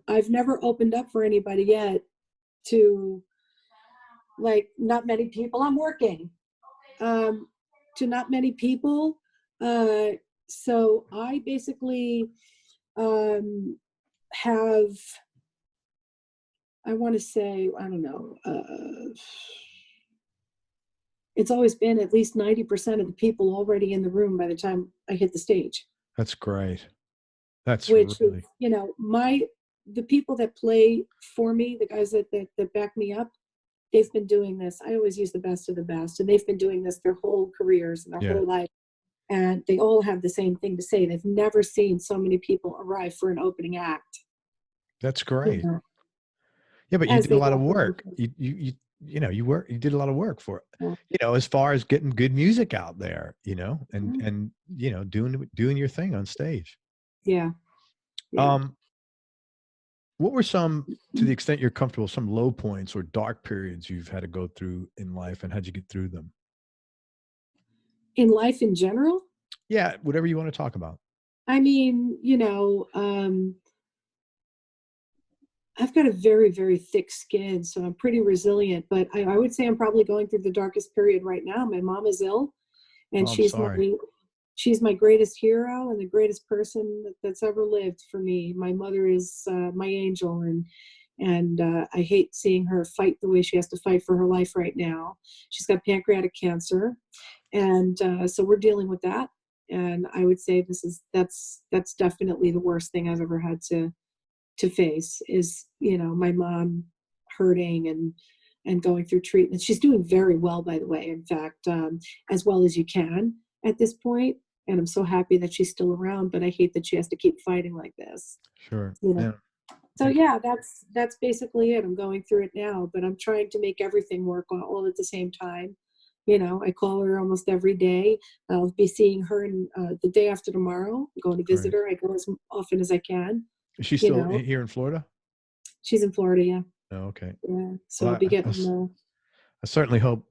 Speaker 2: I've never opened up for anybody yet to, like, not many people. I'm working to not many people. So I basically have, I want to say, I don't know, it's always been at least 90% of the people already in the room by the time I hit the stage.
Speaker 1: That's great. That's
Speaker 2: which
Speaker 1: really,
Speaker 2: the people that play for me, the guys that back me up, they've been doing this. I always use the best of the best, and they've been doing this their whole careers and their whole life. And they all have the same thing to say. They've never seen so many people arrive for an opening act.
Speaker 1: That's great. Yeah, but you did a lot of work. You did a lot of work for it. As far as getting good music out there, and doing your thing on stage.
Speaker 2: Yeah.
Speaker 1: What were some, to the extent you're comfortable, some low points or dark periods you've had to go through in life, and how'd you get through them?
Speaker 2: In life in general?
Speaker 1: Yeah, whatever you want to talk about.
Speaker 2: I mean, I've got a very, very thick skin, so I'm pretty resilient, but I would say I'm probably going through the darkest period right now. My mom is ill, and she's my greatest hero and the greatest person that's ever lived for me. My mother is my angel, and I hate seeing her fight the way she has to fight for her life right now. She's got pancreatic cancer, and so we're dealing with that. And I would say that's definitely the worst thing I've ever had to face is, my mom hurting and going through treatment. She's doing very well, by the way, in fact, as well as you can at this point. And I'm so happy that she's still around, but I hate that she has to keep fighting like this.
Speaker 1: Sure.
Speaker 2: Yeah. So yeah, that's basically it. I'm going through it now, but I'm trying to make everything work all at the same time. I call her almost every day. I'll be seeing her the day after tomorrow. I'm going to visit her. I go as often as I can.
Speaker 1: Is she still here in Florida?
Speaker 2: She's in Florida, yeah.
Speaker 1: Oh, okay.
Speaker 2: Yeah. So I'll be getting
Speaker 1: I certainly hope,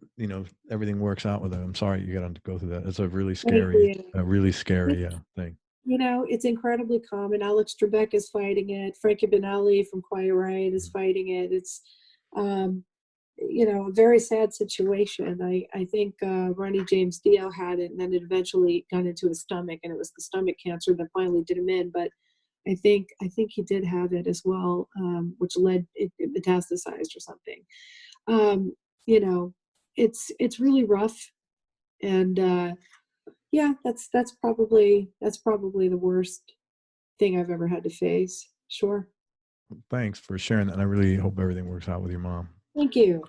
Speaker 1: everything works out with her. I'm sorry you got to go through that. It's a really scary thing.
Speaker 2: It's incredibly common. Alex Trebek is fighting it. Frankie Benali from Quiet Riot is fighting it. It's, a very sad situation. I think Ronnie James Dio had it, and then it eventually got into his stomach, and it was the stomach cancer that finally did him in. But I think he did have it as well, which led it metastasized or something. It's really rough, and that's probably the worst thing I've ever had to face. Sure.
Speaker 1: Thanks for sharing that. And I really hope everything works out with your mom.
Speaker 2: Thank you.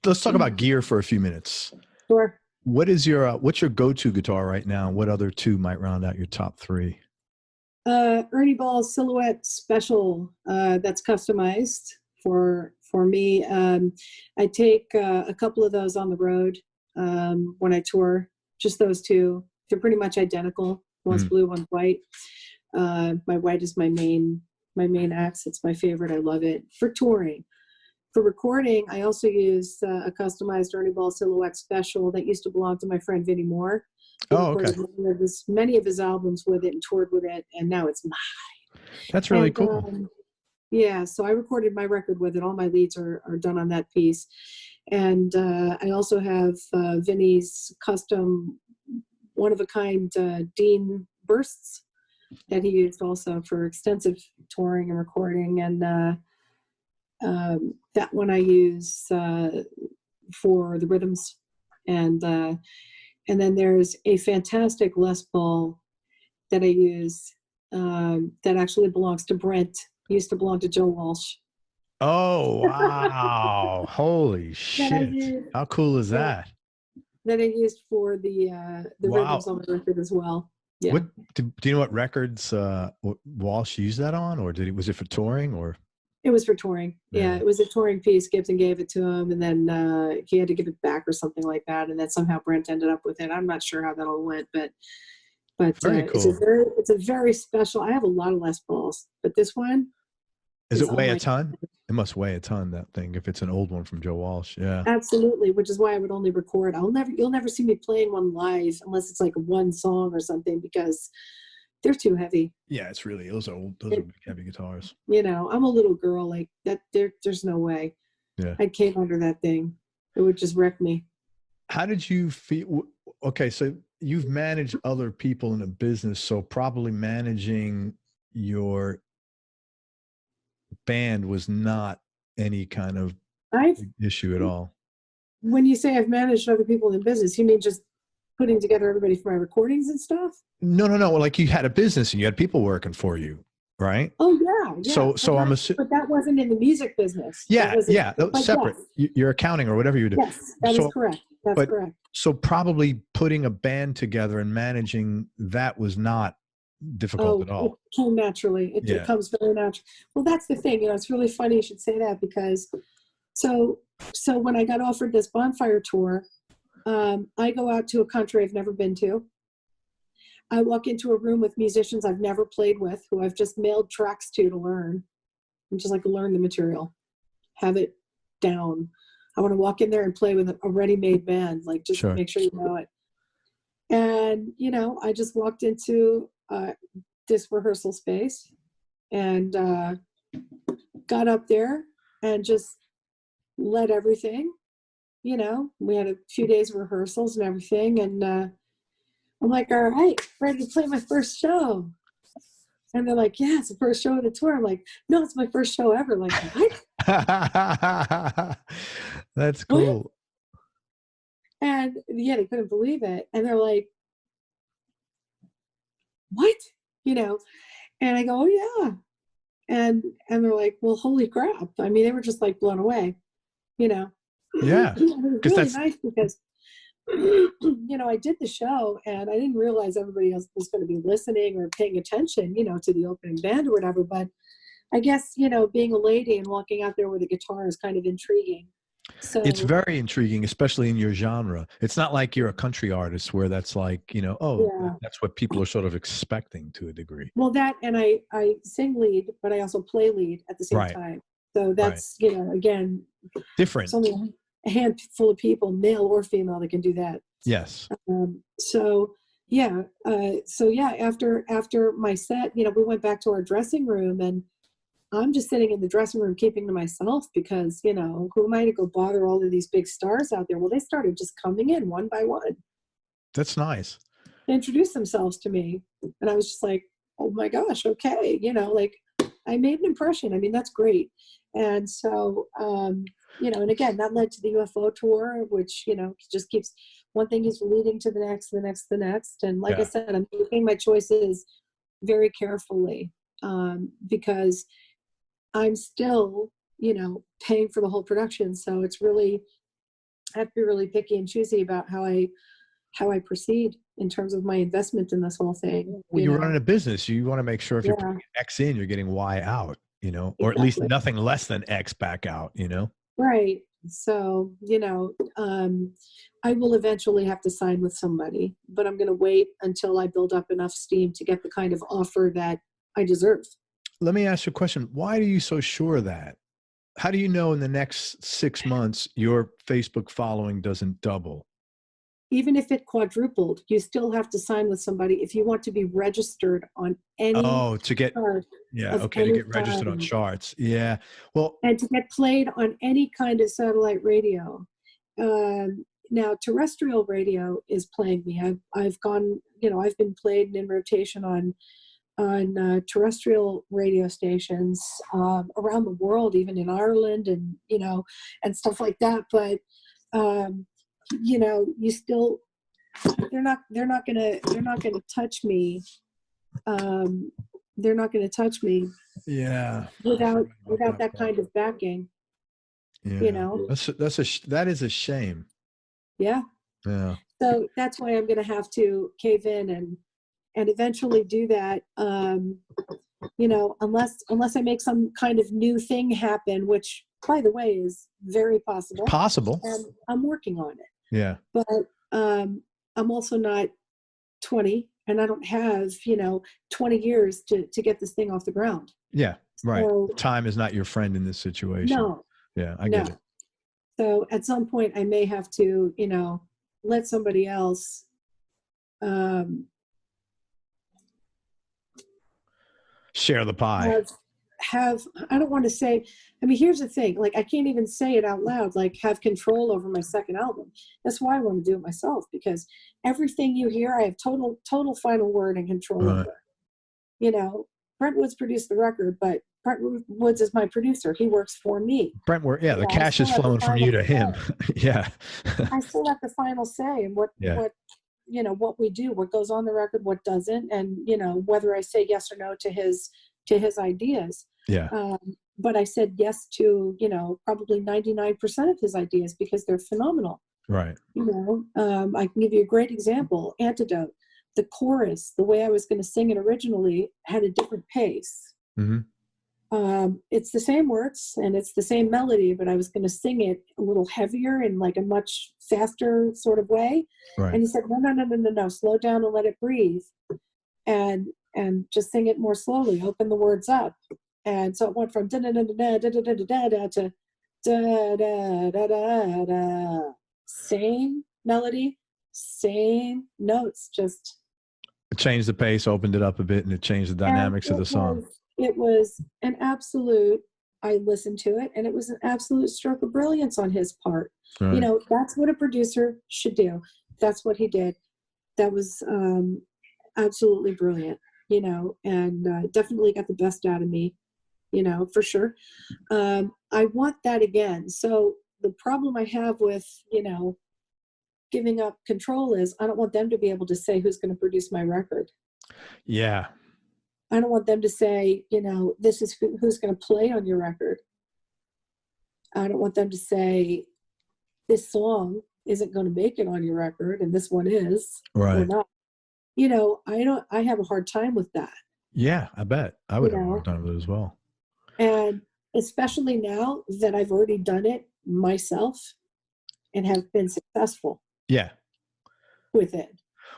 Speaker 1: Let's talk about gear for a few minutes.
Speaker 2: Sure.
Speaker 1: What's your go-to guitar right now? What other two might round out your top three?
Speaker 2: Ernie Ball's Silhouette Special, that's customized for for me. I take a couple of those on the road when I tour, just those two. They're pretty much identical. One's blue, one's white. My white is my main axe. It's my favorite. I love it for touring. For recording, I also use a customized Ernie Ball Silhouette Special that used to belong to my friend Vinnie Moore.
Speaker 1: Oh, okay.
Speaker 2: Many of his albums with it and toured with it, and now it's mine.
Speaker 1: That's really cool.
Speaker 2: Yeah, so I recorded my record with it. All my leads are done on that piece. And I also have Vinnie's custom, one-of-a-kind Dean bursts that he used also for extensive touring and recording. And that one I use for the rhythms. And then there's a fantastic Les Paul that I use that actually belongs to Brent. He used to belong to Joe Walsh.
Speaker 1: Oh, wow. Holy shit. How cool is that?
Speaker 2: That I used for the rhythms on the record as well. Yeah.
Speaker 1: Do you know what records Walsh used that on, or was it for touring, or?
Speaker 2: It was for touring. Yeah, it was a touring piece. Gibson gave it to him, and then he had to give it back or something like that. And then somehow Brent ended up with it. I'm not sure how that all went, but
Speaker 1: very cool.
Speaker 2: It's a very special. I have a lot of Les Pauls, but this one.
Speaker 1: Does it weigh a ton? It must weigh a ton, that thing, if it's an old one from Joe Walsh. Yeah.
Speaker 2: Absolutely, which is why I would only record. You'll never see me playing one live unless it's like one song or something, because they're too heavy.
Speaker 1: Yeah, it's really, those are big, heavy guitars.
Speaker 2: You know, I'm a little girl like that. There's no way.
Speaker 1: Yeah.
Speaker 2: I'd cave under that thing. It would just wreck me.
Speaker 1: How did you feel? Okay, so you've managed other people in a business, so probably managing your band was not any kind of issue at all.
Speaker 2: When you say I've managed other people in business, you mean just putting together everybody for my recordings and stuff?
Speaker 1: No. Like you had a business and you had people working for you, right?
Speaker 2: Oh yeah.
Speaker 1: So I'm assuming,
Speaker 2: but that wasn't in the music business.
Speaker 1: Yeah. That was separate. Yes. Your accounting or whatever you do.
Speaker 2: Yes, that is correct. That's correct.
Speaker 1: So probably putting a band together and managing that was not difficult at all.
Speaker 2: It came naturally. It comes very natural. Well, that's the thing. You know, it's really funny you should say that, because so when I got offered this bonfire tour, I go out to a country I've never been to. I walk into a room with musicians I've never played with, who I've just mailed tracks to learn. I'm just like, learn the material, have it down. I want to walk in there and play with a ready-made band, like just make sure you know it. And, you know, I just walked into this rehearsal space and got up there and just led everything. You know, we had a few days of rehearsals and everything. And I'm like, all right, ready to play my first show. And they're like, yeah, it's the first show of the tour. I'm like, no, it's my first show ever. Like, what?
Speaker 1: That's cool.
Speaker 2: What? And yeah, they couldn't believe it. And they're like, what? You know? And I go, oh yeah. And they're like, well, holy crap. I mean, they were just like blown away, you know?
Speaker 1: Yeah.
Speaker 2: It was really nice because, you know, I did the show and I didn't realize everybody else was going to be listening or paying attention, you know, to the opening band or whatever. But I guess, you know, being a lady and walking out there with a guitar is kind of intriguing. So
Speaker 1: it's very intriguing, especially in your genre. It's not like you're a country artist where that's like, you know, that's what people are sort of expecting to a degree.
Speaker 2: Well, that, and I sing lead, but I also play lead at the same time. So that's, you know, again,
Speaker 1: different.
Speaker 2: There's only a handful of people, male or female, that can do that.
Speaker 1: Yes.
Speaker 2: So after my set, you know, we went back to our dressing room and I'm just sitting in the dressing room keeping to myself because, you know, who am I to go bother all of these big stars out there? Well, they started just coming in one by one.
Speaker 1: That's nice.
Speaker 2: They introduced themselves to me and I was just like, oh my gosh, okay. You know, like I made an impression. I mean, that's great. And so, you know, and again, that led to the UFO tour, which, you know, just keeps one thing is leading to the next, the next, the next. And like I said, I'm making my choices very carefully because I'm still, you know, paying for the whole production. So it's really, I have to be really picky and choosy about how I proceed in terms of my investment in this whole thing.
Speaker 1: Well, you're running a business. You want to make sure if you're putting X in, you're getting Y out. you know, or at least
Speaker 2: Exactly.
Speaker 1: nothing less than X back out, you know?
Speaker 2: Right. So, I will eventually have to sign with somebody, but I'm going to wait until I build up enough steam to get the kind of offer that I deserve.
Speaker 1: Let me ask you a question. Why are you so sure of that? How do you know in the next 6 months your Facebook following doesn't double?
Speaker 2: Even if it quadrupled, you still have to sign with somebody if you want to be registered on any
Speaker 1: Oh, to get,
Speaker 2: chart
Speaker 1: yeah,
Speaker 2: of
Speaker 1: okay, to
Speaker 2: any
Speaker 1: get registered on
Speaker 2: kind,
Speaker 1: charts. Yeah. Well,
Speaker 2: and to get played on any kind of satellite radio. Now, terrestrial radio is playing me. I've gone, I've been played and in rotation on terrestrial radio stations around the world, even in Ireland, and stuff like that. But you still, they're not gonna touch me. They're not gonna touch me
Speaker 1: yeah.
Speaker 2: without
Speaker 1: That
Speaker 2: that
Speaker 1: part.
Speaker 2: kind of backing. You
Speaker 1: Yeah.
Speaker 2: know,
Speaker 1: That is a shame.
Speaker 2: yeah.
Speaker 1: Yeah.
Speaker 2: So that's why I'm gonna have to cave in and eventually do that. Unless I make some kind of new thing happen, which, by the way, is very
Speaker 1: It's
Speaker 2: possible,
Speaker 1: possible.
Speaker 2: and I'm working on it.
Speaker 1: Yeah.
Speaker 2: But I'm also not 20, and I don't have 20 years to get this thing off the ground.
Speaker 1: Yeah. Right.
Speaker 2: So
Speaker 1: Time is not your friend in this situation.
Speaker 2: no,
Speaker 1: Yeah, I
Speaker 2: no.
Speaker 1: get it.
Speaker 2: So at some point, I may have to let somebody else.
Speaker 1: Share the pie.
Speaker 2: have I don't want to say, I mean, here's the thing, like, I can't even say it out loud, like, have control over my second album. That's why I want to do it myself, because everything you hear, I have total final word and control
Speaker 1: Right.
Speaker 2: over. Brent Woods produced the record, but Brent Woods is my producer. He works for me.
Speaker 1: Brentworth, yeah, the
Speaker 2: I
Speaker 1: cash
Speaker 2: still
Speaker 1: is
Speaker 2: have the
Speaker 1: flowing from
Speaker 2: final
Speaker 1: you to
Speaker 2: say.
Speaker 1: him. Yeah.
Speaker 2: I still have the final say in what
Speaker 1: Yeah.
Speaker 2: what we do, what goes on the record, what doesn't, and whether I say yes or no to his ideas.
Speaker 1: Yeah.
Speaker 2: But I said yes to probably 99% of his ideas because they're phenomenal.
Speaker 1: Right.
Speaker 2: I can give you a great example. Antidote. The chorus, the way I was going to sing it originally, had a different pace.
Speaker 1: Mm-hmm.
Speaker 2: It's the same words and it's the same melody, but I was going to sing it a little heavier in like a much faster sort of way.
Speaker 1: Right.
Speaker 2: And he said, no, slow down and let it breathe, and just sing it more slowly. Open the words up. And so it went from da da da da da da da da da to da da da da da. Same melody, same notes, just
Speaker 1: It changed the pace, opened it up a bit, and it changed the dynamics of the song.
Speaker 2: It was an absolute, I listened to it, and it was an absolute stroke of brilliance on his part.
Speaker 1: Right.
Speaker 2: That's what a producer should do. That's what he did. That was absolutely brilliant, and definitely got the best out of me, for sure. I want that again. So the problem I have with, giving up control is I don't want them to be able to say who's going to produce my record.
Speaker 1: Yeah.
Speaker 2: I don't want them to say, this is who's going to play on your record. I don't want them to say this song isn't going to make it on your record and this one is,
Speaker 1: right,
Speaker 2: or not. I have a hard time with that.
Speaker 1: Yeah, I bet I would have a hard time with it as well.
Speaker 2: And especially now that I've already done it myself and have been successful.
Speaker 1: Yeah.
Speaker 2: With it.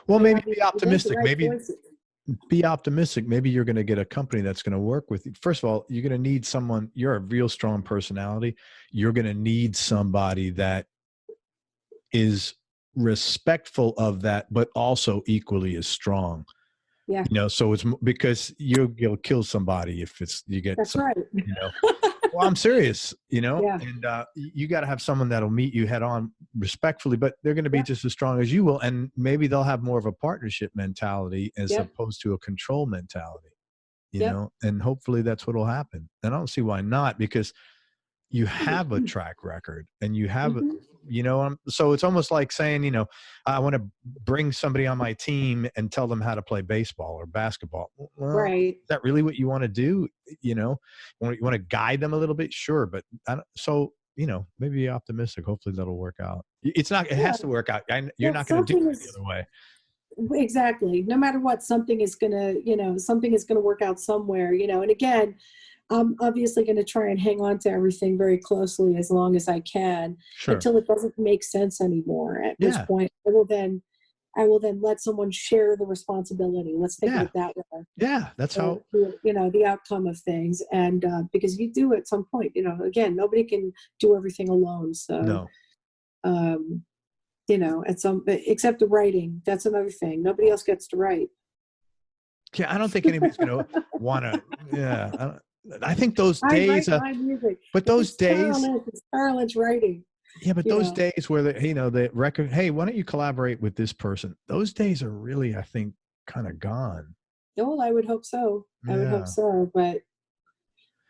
Speaker 1: Well, maybe be optimistic. Be optimistic. Maybe you're going to get a company that's going to work with you. First of all, you're going to need someone. You're a real strong personality. You're going to need somebody that is respectful of that, but also equally as strong.
Speaker 2: Yeah.
Speaker 1: So it's because you'll kill somebody if you get.
Speaker 2: That's right.
Speaker 1: Well, I'm serious,
Speaker 2: Yeah.
Speaker 1: and you got to have someone that'll meet you head on respectfully, but they're going to be just as strong as you will. And maybe they'll have more of a partnership mentality as opposed to a control mentality, and hopefully that's what will happen. And I don't see why not, because you have a track record and you have, so it's almost like saying, I want to bring somebody on my team and tell them how to play baseball or basketball. Well,
Speaker 2: right.
Speaker 1: Is that really what you want to do? You want to guide them a little bit? Sure. But maybe be optimistic. Hopefully that'll work out. It has to work out. You're not going to do it the other way.
Speaker 2: Exactly. No matter what, something is going to work out somewhere, and again, I'm obviously going to try and hang on to everything very closely as long as I can
Speaker 1: Sure.
Speaker 2: until it doesn't make sense anymore. At which
Speaker 1: Yeah.
Speaker 2: point I will then let someone share the responsibility. Let's think of
Speaker 1: Yeah.
Speaker 2: it that way.
Speaker 1: Yeah. That's how.
Speaker 2: The outcome of things, and because you do at some point, again, nobody can do everything alone. So,
Speaker 1: No.
Speaker 2: except the writing. That's another thing. Nobody else gets to write.
Speaker 1: Yeah, I don't think anybody's going to want to. Yeah, I think those days.
Speaker 2: I write my music,
Speaker 1: but those days.
Speaker 2: It's Carlin's writing.
Speaker 1: Yeah, but those days where the record. Hey, why don't you collaborate with this person? Those days are really, I think, kind of gone.
Speaker 2: Oh, I would hope so.
Speaker 1: Yeah.
Speaker 2: I would hope so. But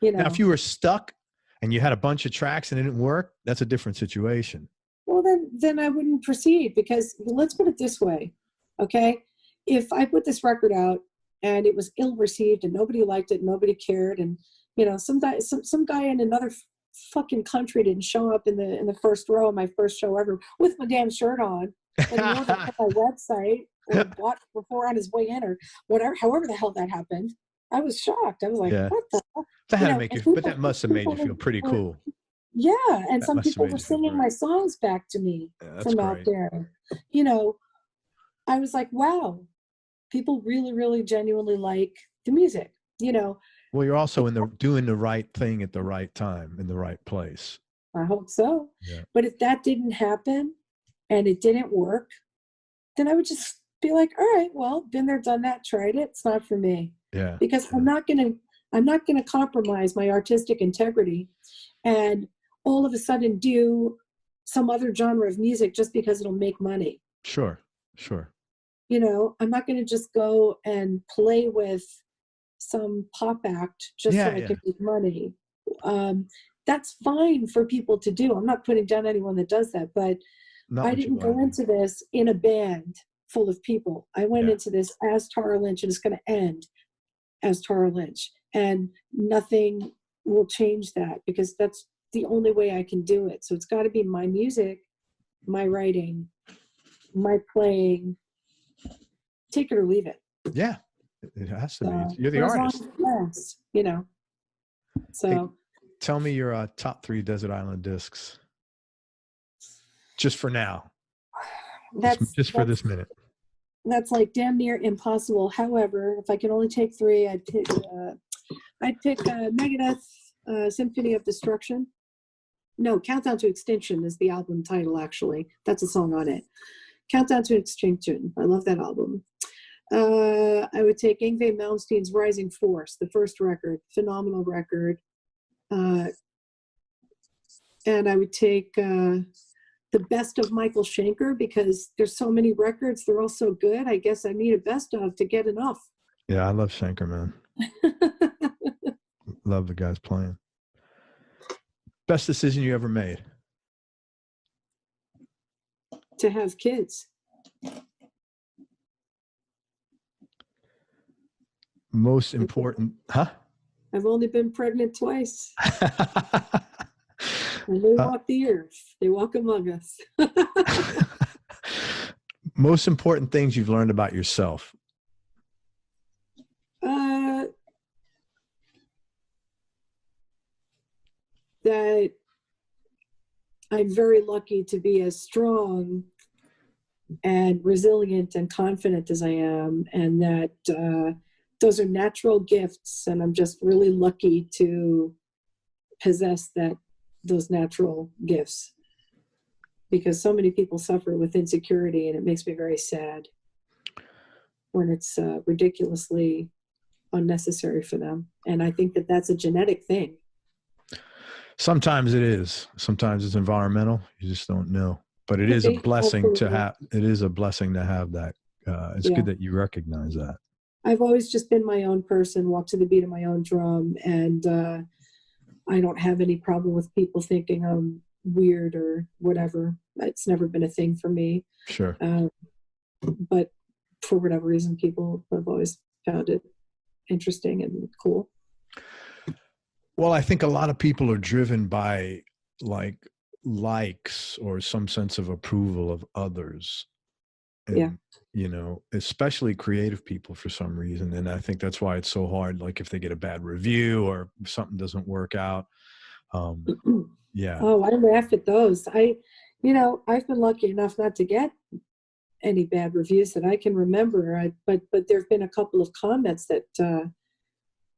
Speaker 1: now, if you were stuck and you had a bunch of tracks and it didn't work, that's a different situation.
Speaker 2: Well, then I wouldn't proceed, because let's put it this way, okay? If I put this record out and it was ill received and nobody liked it, nobody cared, and some guy in another fucking country didn't show up in the first row of my first show ever with my damn shirt on, and he ordered from my website or bought before on his way in or whatever, however the hell that happened, I was shocked. I was like, what the hell?
Speaker 1: But that must have made you feel pretty cool.
Speaker 2: Yeah, and some people were singing my songs back to me from out there. I was like, wow, people really, really genuinely like the music,
Speaker 1: Well, you're also doing the right thing at the right time in the right place.
Speaker 2: I hope so.
Speaker 1: Yeah.
Speaker 2: But if that didn't happen and it didn't work, then I would just be like, all right, well, been there, done that, tried it. It's not for me.
Speaker 1: Yeah.
Speaker 2: Because I'm not gonna compromise my artistic integrity and all of a sudden do some other genre of music just because it'll make money.
Speaker 1: Sure.
Speaker 2: I'm not going to just go and play with some pop act just so I can make money. That's fine for people to do. I'm not putting down anyone that does that, but I didn't go into this in a band full of people. I went into this as Tara Lynch, and it's going to end as Tara Lynch, and nothing will change that, because that's the only way I can do it. So it's got to be my music, my writing, my playing. Take it or leave it.
Speaker 1: Yeah, it has to be. You're the artist.
Speaker 2: So,
Speaker 1: hey, tell me your top 3 Desert Island discs. Just for now. Just for this minute.
Speaker 2: That's like damn near impossible. However, if I can only take 3, I'd pick Megadeth Symphony of Destruction. No, Countdown to Extinction is the album title, actually. That's a song on it. Countdown to Extinction. I love that album. I would take Yngwie Malmsteen's Rising Force, the first record, phenomenal record. And I would take the best of Michael Schenker, because there's so many records. They're all so good. I guess I need a best of to get enough.
Speaker 1: Yeah, I love Schenker, man. Love the guys playing. Best decision you ever made?
Speaker 2: To have kids.
Speaker 1: Most important, huh?
Speaker 2: I've only been pregnant twice. And they walk the earth. They walk among us.
Speaker 1: Most important things you've learned about yourself?
Speaker 2: That I'm very lucky to be as strong and resilient and confident as I am, and that those are natural gifts, and I'm just really lucky to possess those natural gifts, because so many people suffer with insecurity, and it makes me very sad when it's ridiculously unnecessary for them. And I think that that's a genetic thing.
Speaker 1: Sometimes it is. Sometimes it's environmental. You just don't know. But it is a blessing to have. It is a blessing to have that. It's good that you recognize that.
Speaker 2: I've always just been my own person, walk to the beat of my own drum, and I don't have any problem with people thinking I'm weird or whatever. It's never been a thing for me.
Speaker 1: Sure.
Speaker 2: But for whatever reason, people have always found it interesting and cool.
Speaker 1: Well, I think a lot of people are driven by likes or some sense of approval of others. And you know, especially creative people for some reason. And I think that's why it's so hard. Like if they get a bad review or something doesn't work out. Yeah.
Speaker 2: Oh, I laugh at those. I've been lucky enough not to get any bad reviews that I can remember. But there've been a couple of comments that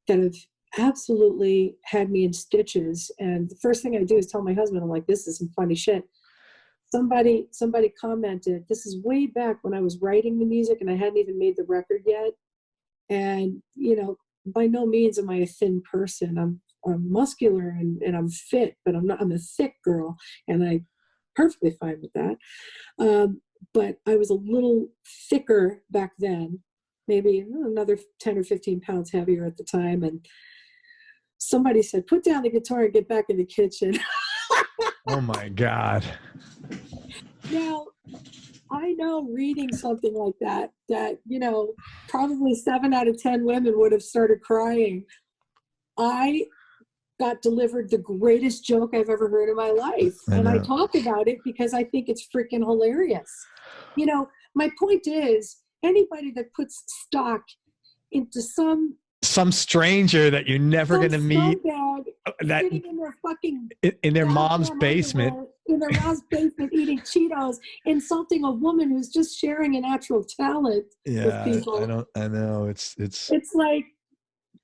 Speaker 2: have absolutely had me in stitches. And the first thing I do is tell my husband, I'm like, this is some funny shit. Somebody commented, this is way back when I was writing the music and I hadn't even made the record yet. And, by no means am I a thin person. I'm muscular and I'm fit, but I'm a thick girl, and I'm perfectly fine with that. But I was a little thicker back then, maybe another 10 or 15 pounds heavier at the time. And somebody said, put down the guitar and get back in the kitchen.
Speaker 1: Oh my God.
Speaker 2: Now, I know reading something like that, probably 7 out of 10 women would have started crying. I got delivered the greatest joke I've ever heard in my life. And I talk about it because I think it's freaking hilarious. My point is, anybody that puts stock into some stranger
Speaker 1: that you're never going to meet, that
Speaker 2: sitting in their fucking
Speaker 1: in their mom's basement,
Speaker 2: eating Cheetos, insulting a woman who's just sharing a natural talent with people.
Speaker 1: I know it's
Speaker 2: like,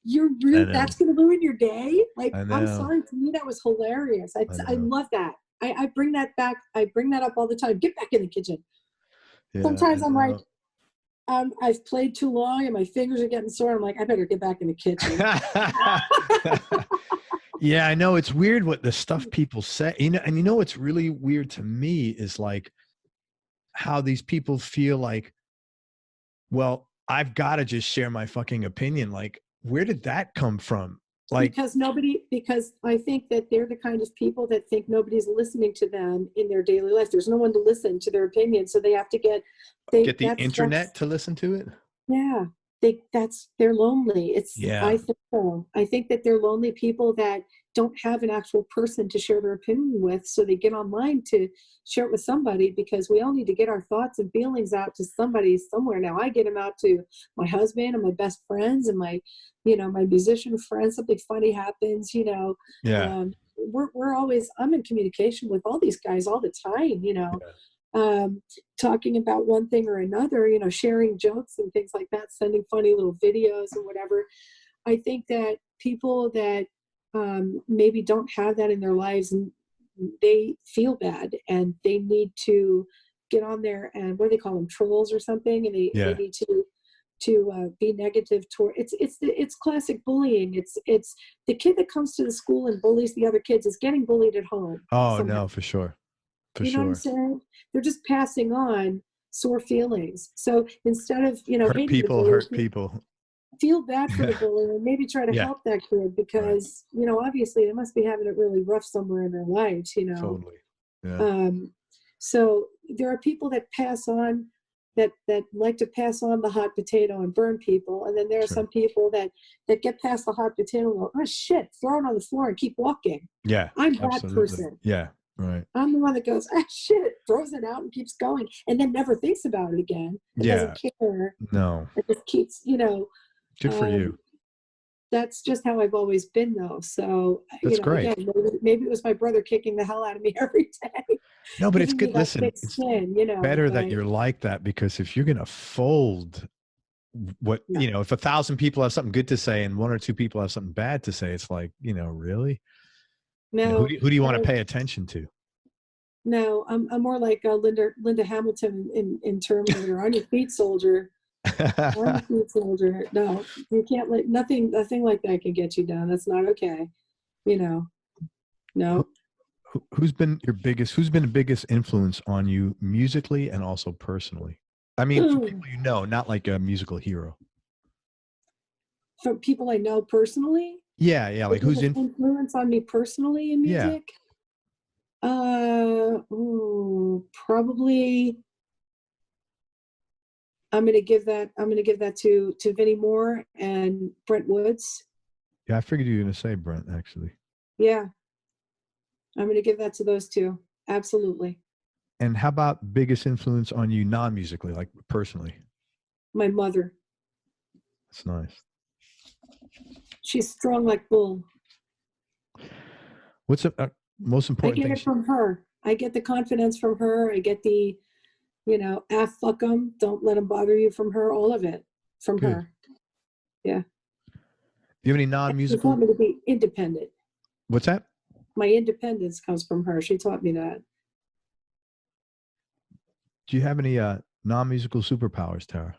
Speaker 2: you're really, that's going to ruin your day. Like, I'm sorry, to me that was hilarious. I love that. I bring that back. I bring that up all the time. Get back in the kitchen. Yeah, sometimes I'm like, I've played too long and my fingers are getting sore. I'm like, I better get back in the kitchen.
Speaker 1: Yeah, I know. It's weird what the stuff people say, and what's really weird to me is like how these people feel like, well, I've got to just share my fucking opinion. Like, where did that come from? Like,
Speaker 2: because I think that they're the kind of people that think nobody's listening to them in their daily life. There's no one to listen to their opinion. So they have to get
Speaker 1: the internet to listen to it.
Speaker 2: Yeah. They're lonely. I think so. I think that they're lonely people that don't have an actual person to share their opinion with. So they get online to share it with somebody, because we all need to get our thoughts and feelings out to somebody somewhere. Now I get them out to my husband and my best friends and my musician friends. Something funny happens, we're always, I'm in communication with all these guys all the time, talking about one thing or another, sharing jokes and things like that, sending funny little videos and whatever. I think that people that maybe don't have that in their lives, and they feel bad and they need to get on there, and what do they call them, trolls or something, and they need to be negative toward it's classic bullying. It's the kid that comes to the school and bullies the other kids is getting bullied at home.
Speaker 1: Oh no, for sure.
Speaker 2: You know what I'm saying? They're just passing on sore feelings. So instead of
Speaker 1: hurt people,
Speaker 2: feel bad for the bully and maybe try to help that kid, because obviously they must be having it really rough somewhere in their lives.
Speaker 1: Totally. Yeah.
Speaker 2: So there are people that pass on, that like to pass on the hot potato and burn people, and then there are some people that get past the hot potato and go, oh shit, throw it on the floor and keep walking.
Speaker 1: Yeah,
Speaker 2: I'm that person.
Speaker 1: Yeah, right.
Speaker 2: I'm the one that goes, ah shit, throws it out and keeps going, and then never thinks about it again. Doesn't care.
Speaker 1: No.
Speaker 2: It just keeps,
Speaker 1: Good for you.
Speaker 2: That's just how I've always been, though. So
Speaker 1: that's great.
Speaker 2: Again, maybe it was my brother kicking the hell out of me every day.
Speaker 1: No, but it's good. Listen, it's better that you're like that, because if you're gonna fold what if 1,000 people have something good to say and 1 or 2 people have something bad to say, it's like, really.
Speaker 2: No,
Speaker 1: who do you want to pay attention to? No,
Speaker 2: I'm more like Linda Hamilton in Terminator. On your feet, soldier. On your feet, soldier. No, you can't let nothing like that can get you down. That's not okay. No.
Speaker 1: Who's been the biggest influence on you musically and also personally? I mean, for people not like a musical hero.
Speaker 2: For people I know personally?
Speaker 1: Yeah. Like who's
Speaker 2: influence on me personally in music? Yeah. Probably. I'm gonna give that to Vinnie Moore and Brent Woods.
Speaker 1: Yeah, I figured you were gonna say Brent, actually.
Speaker 2: Yeah. I'm gonna give that to those two. Absolutely.
Speaker 1: And how about biggest influence on you non-musically, like personally?
Speaker 2: My mother.
Speaker 1: That's nice.
Speaker 2: She's strong like bull.
Speaker 1: What's the most
Speaker 2: I
Speaker 1: important
Speaker 2: get
Speaker 1: thing?
Speaker 2: it from her. I get the confidence from her. I get the, fuck them, don't let them bother you from her. All of it from
Speaker 1: Good.
Speaker 2: her. Yeah.
Speaker 1: Do you have any
Speaker 2: She
Speaker 1: non-musical?
Speaker 2: taught me to be independent.
Speaker 1: What's that?
Speaker 2: My independence comes from her. She taught me that.
Speaker 1: Do you have any non-musical superpowers, Tara?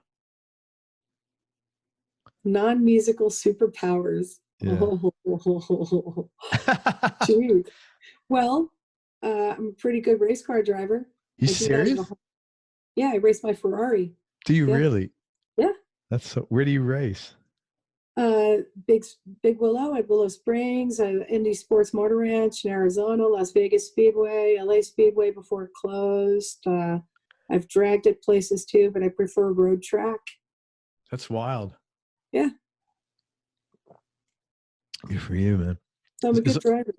Speaker 2: Non-musical superpowers.
Speaker 1: Yeah.
Speaker 2: Oh, geez. Well, I'm a pretty good race car driver.
Speaker 1: You
Speaker 2: I do that
Speaker 1: serious?
Speaker 2: yeah, I race my Ferrari.
Speaker 1: Do you
Speaker 2: Yeah.
Speaker 1: really?
Speaker 2: Yeah.
Speaker 1: That's so. Where do you race?
Speaker 2: Big Willow at Willow Springs, Indy Sports Motor Ranch in Arizona, Las Vegas Speedway, LA Speedway before it closed. I've dragged it places too, but I prefer road track.
Speaker 1: That's wild.
Speaker 2: Yeah.
Speaker 1: Good for you, man.
Speaker 2: So I'm a good driver.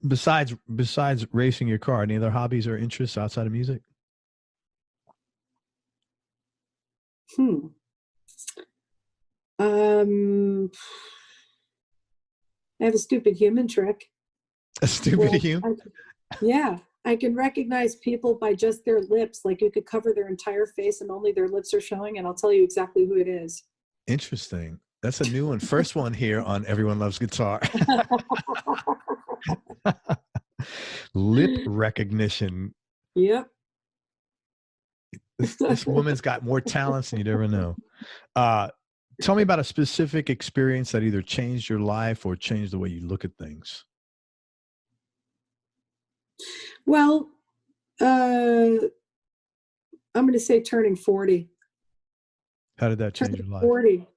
Speaker 1: Besides racing your car, any other hobbies or interests outside of music?
Speaker 2: I have a stupid human trick.
Speaker 1: A stupid human?
Speaker 2: I can recognize people by just their lips. Like you could cover their entire face and only their lips are showing, and I'll tell you exactly who it is.
Speaker 1: Interesting. That's a new one. First one here on Everyone Loves Guitar. Lip recognition.
Speaker 2: Yep.
Speaker 1: This woman's got more talents than you'd ever know. Tell me about a specific experience that either changed your life or changed the way you look at things.
Speaker 2: Well, I'm going to say turning 40.
Speaker 1: How did that change your life?
Speaker 2: 40.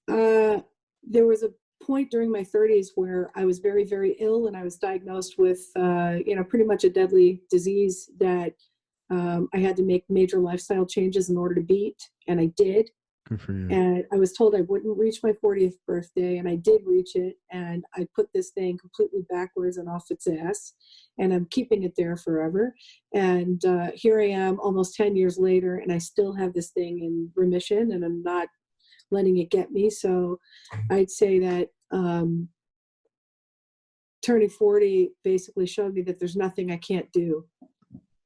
Speaker 2: There was a point during my 30s where I was very, very ill, and I was diagnosed with, pretty much a deadly disease that I had to make major lifestyle changes in order to beat, and I did.
Speaker 1: Good for you.
Speaker 2: And I was told I wouldn't reach my 40th birthday, and I did reach it, and I put this thing completely backwards and off its ass, and I'm keeping it there forever. And here I am almost 10 years later, and I still have this thing in remission, and I'm not letting it get me. So I'd say that turning 40 basically showed me that there's nothing I can't do.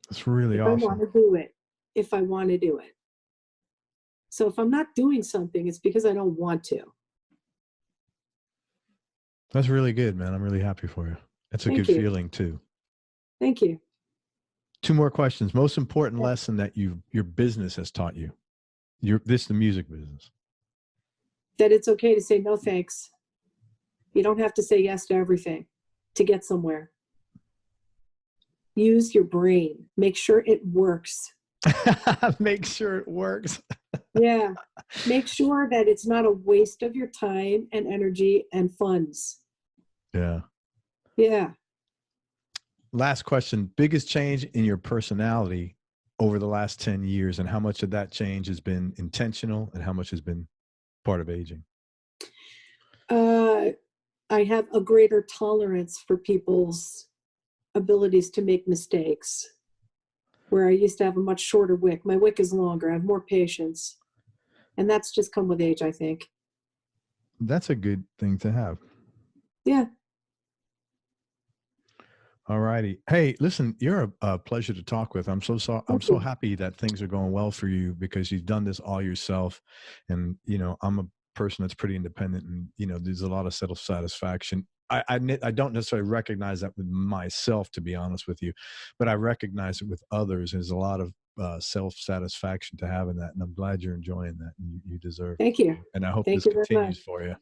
Speaker 1: That's really
Speaker 2: awesome. I want to do it, if I want to do it. So if I'm not doing something, it's because I don't want to.
Speaker 1: That's really good, man. I'm really happy for you. That's a good feeling too.
Speaker 2: Thank you.
Speaker 1: 2 more questions. Most important lesson that your business has taught you. The music business.
Speaker 2: That it's okay to say no thanks. You don't have to say yes to everything to get somewhere. Use your brain. Make sure it works.
Speaker 1: Make sure it works.
Speaker 2: Yeah. Make sure that it's not a waste of your time and energy and funds.
Speaker 1: Yeah.
Speaker 2: Yeah.
Speaker 1: Last question. Biggest change in your personality over the last 10 years, and how much of that change has been intentional and how much has been part of aging?
Speaker 2: I have a greater tolerance for people's abilities to make mistakes, where I used to have a much shorter wick. My wick is longer. I have more patience. And that's just come with age, I think.
Speaker 1: That's a good thing to have.
Speaker 2: Yeah.
Speaker 1: All righty. Hey, listen, you're a pleasure to talk with. I'm so happy that things are going well for you, because you've done this all yourself. And, I'm a person that's pretty independent, and, there's a lot of self-satisfaction. I don't necessarily recognize that with myself, to be honest with you, but I recognize it with others. There's a lot of self-satisfaction to have in that. And I'm glad you're enjoying that, and you deserve it.
Speaker 2: Thank you.
Speaker 1: And I hope this continues for you.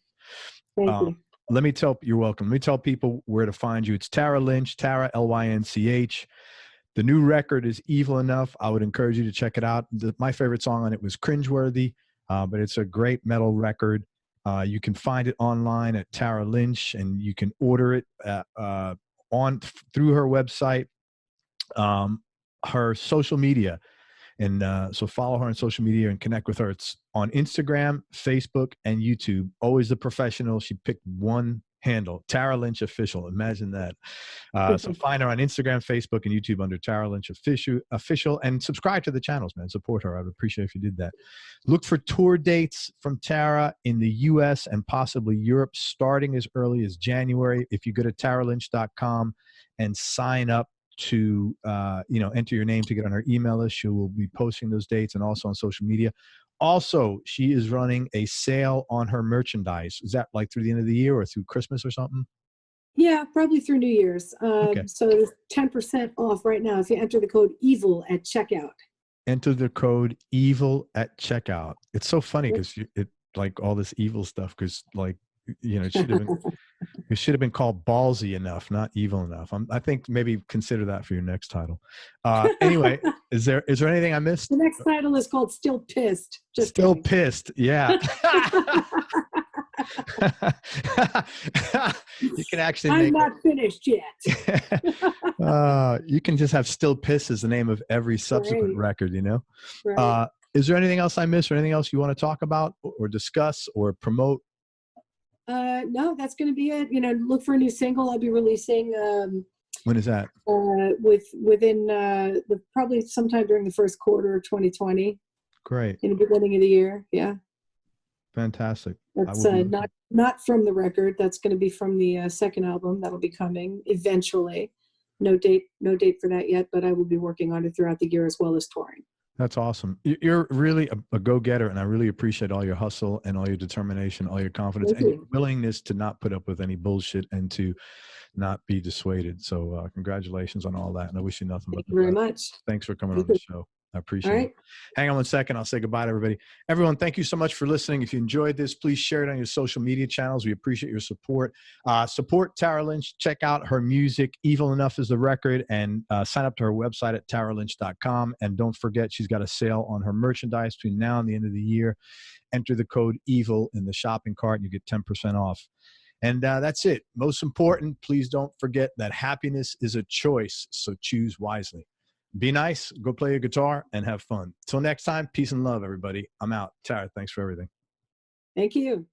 Speaker 2: Thank you.
Speaker 1: You're welcome. Let me tell people where to find you. It's Tara Lynch, Tara, Lynch. The new record is Evil Enough. I would encourage you to check it out. My favorite song on it was Cringeworthy, but it's a great metal record. You can find it online at Tara Lynch, and you can order it through her website, her social media. And so follow her on social media and connect with her. It's on Instagram, Facebook, and YouTube. Always the professional. She picked one handle, Tara Lynch Official. Imagine that. So find her on Instagram, Facebook, and YouTube under Tara Lynch Official, and subscribe to the channels, man. Support her. I'd appreciate if you did that. Look for tour dates from Tara in the U.S. and possibly Europe starting as early as January. If you go to taralynch.com and sign up to enter your name to get on her email list, she will be posting those dates and also on social media. Also, she is running a sale on her merchandise. Is that like through the end of the year or through Christmas or something?
Speaker 2: Yeah, probably through New Year's.
Speaker 1: Okay.
Speaker 2: So it's 10% off right now if you enter the code EVIL at checkout.
Speaker 1: Enter the code EVIL at checkout. It's so funny because it like all this evil stuff, because like, it should have been called Ballsy enough, not evil enough. I think maybe consider that for your next title. Anyway, is there anything I missed?
Speaker 2: The next title is called Still Pissed.
Speaker 1: Still Pissed. Yeah. You can actually
Speaker 2: I'm not finished yet.
Speaker 1: You can just have Still Pissed as the name of every subsequent record, Right. Is there anything else I missed or anything else you want to talk about or discuss or promote?
Speaker 2: No, that's going to be it. Look for a new single I'll be releasing.
Speaker 1: When is that?
Speaker 2: Within probably sometime during the first quarter of 2020.
Speaker 1: Great.
Speaker 2: In the beginning of the year. Yeah.
Speaker 1: Fantastic.
Speaker 2: That's not from the record. That's going to be from the second album that'll be coming eventually. No date for that yet, but I will be working on it throughout the year as well as touring.
Speaker 1: That's awesome. You're really a go-getter, and I really appreciate all your hustle and all your determination, all your confidence, and your willingness to not put up with any bullshit and to not be dissuaded. So congratulations on all that, and I wish you nothing but the best.
Speaker 2: Thank you very much.
Speaker 1: Thanks for coming on the show. I appreciate it. Hang on one second. I'll say goodbye to everybody. Everyone, thank you so much for listening. If you enjoyed this, please share it on your social media channels. We appreciate your support. Support Tara Lynch. Check out her music. Evil Enough is the record. And sign up to her website at taralynch.com. And don't forget, she's got a sale on her merchandise between now and the end of the year. Enter the code EVIL in the shopping cart and you get 10% off. And that's it. Most important, please don't forget that happiness is a choice. So choose wisely. Be nice, go play your guitar, and have fun. Till next time, peace and love, everybody. I'm out. Tara, thanks for everything.
Speaker 2: Thank you.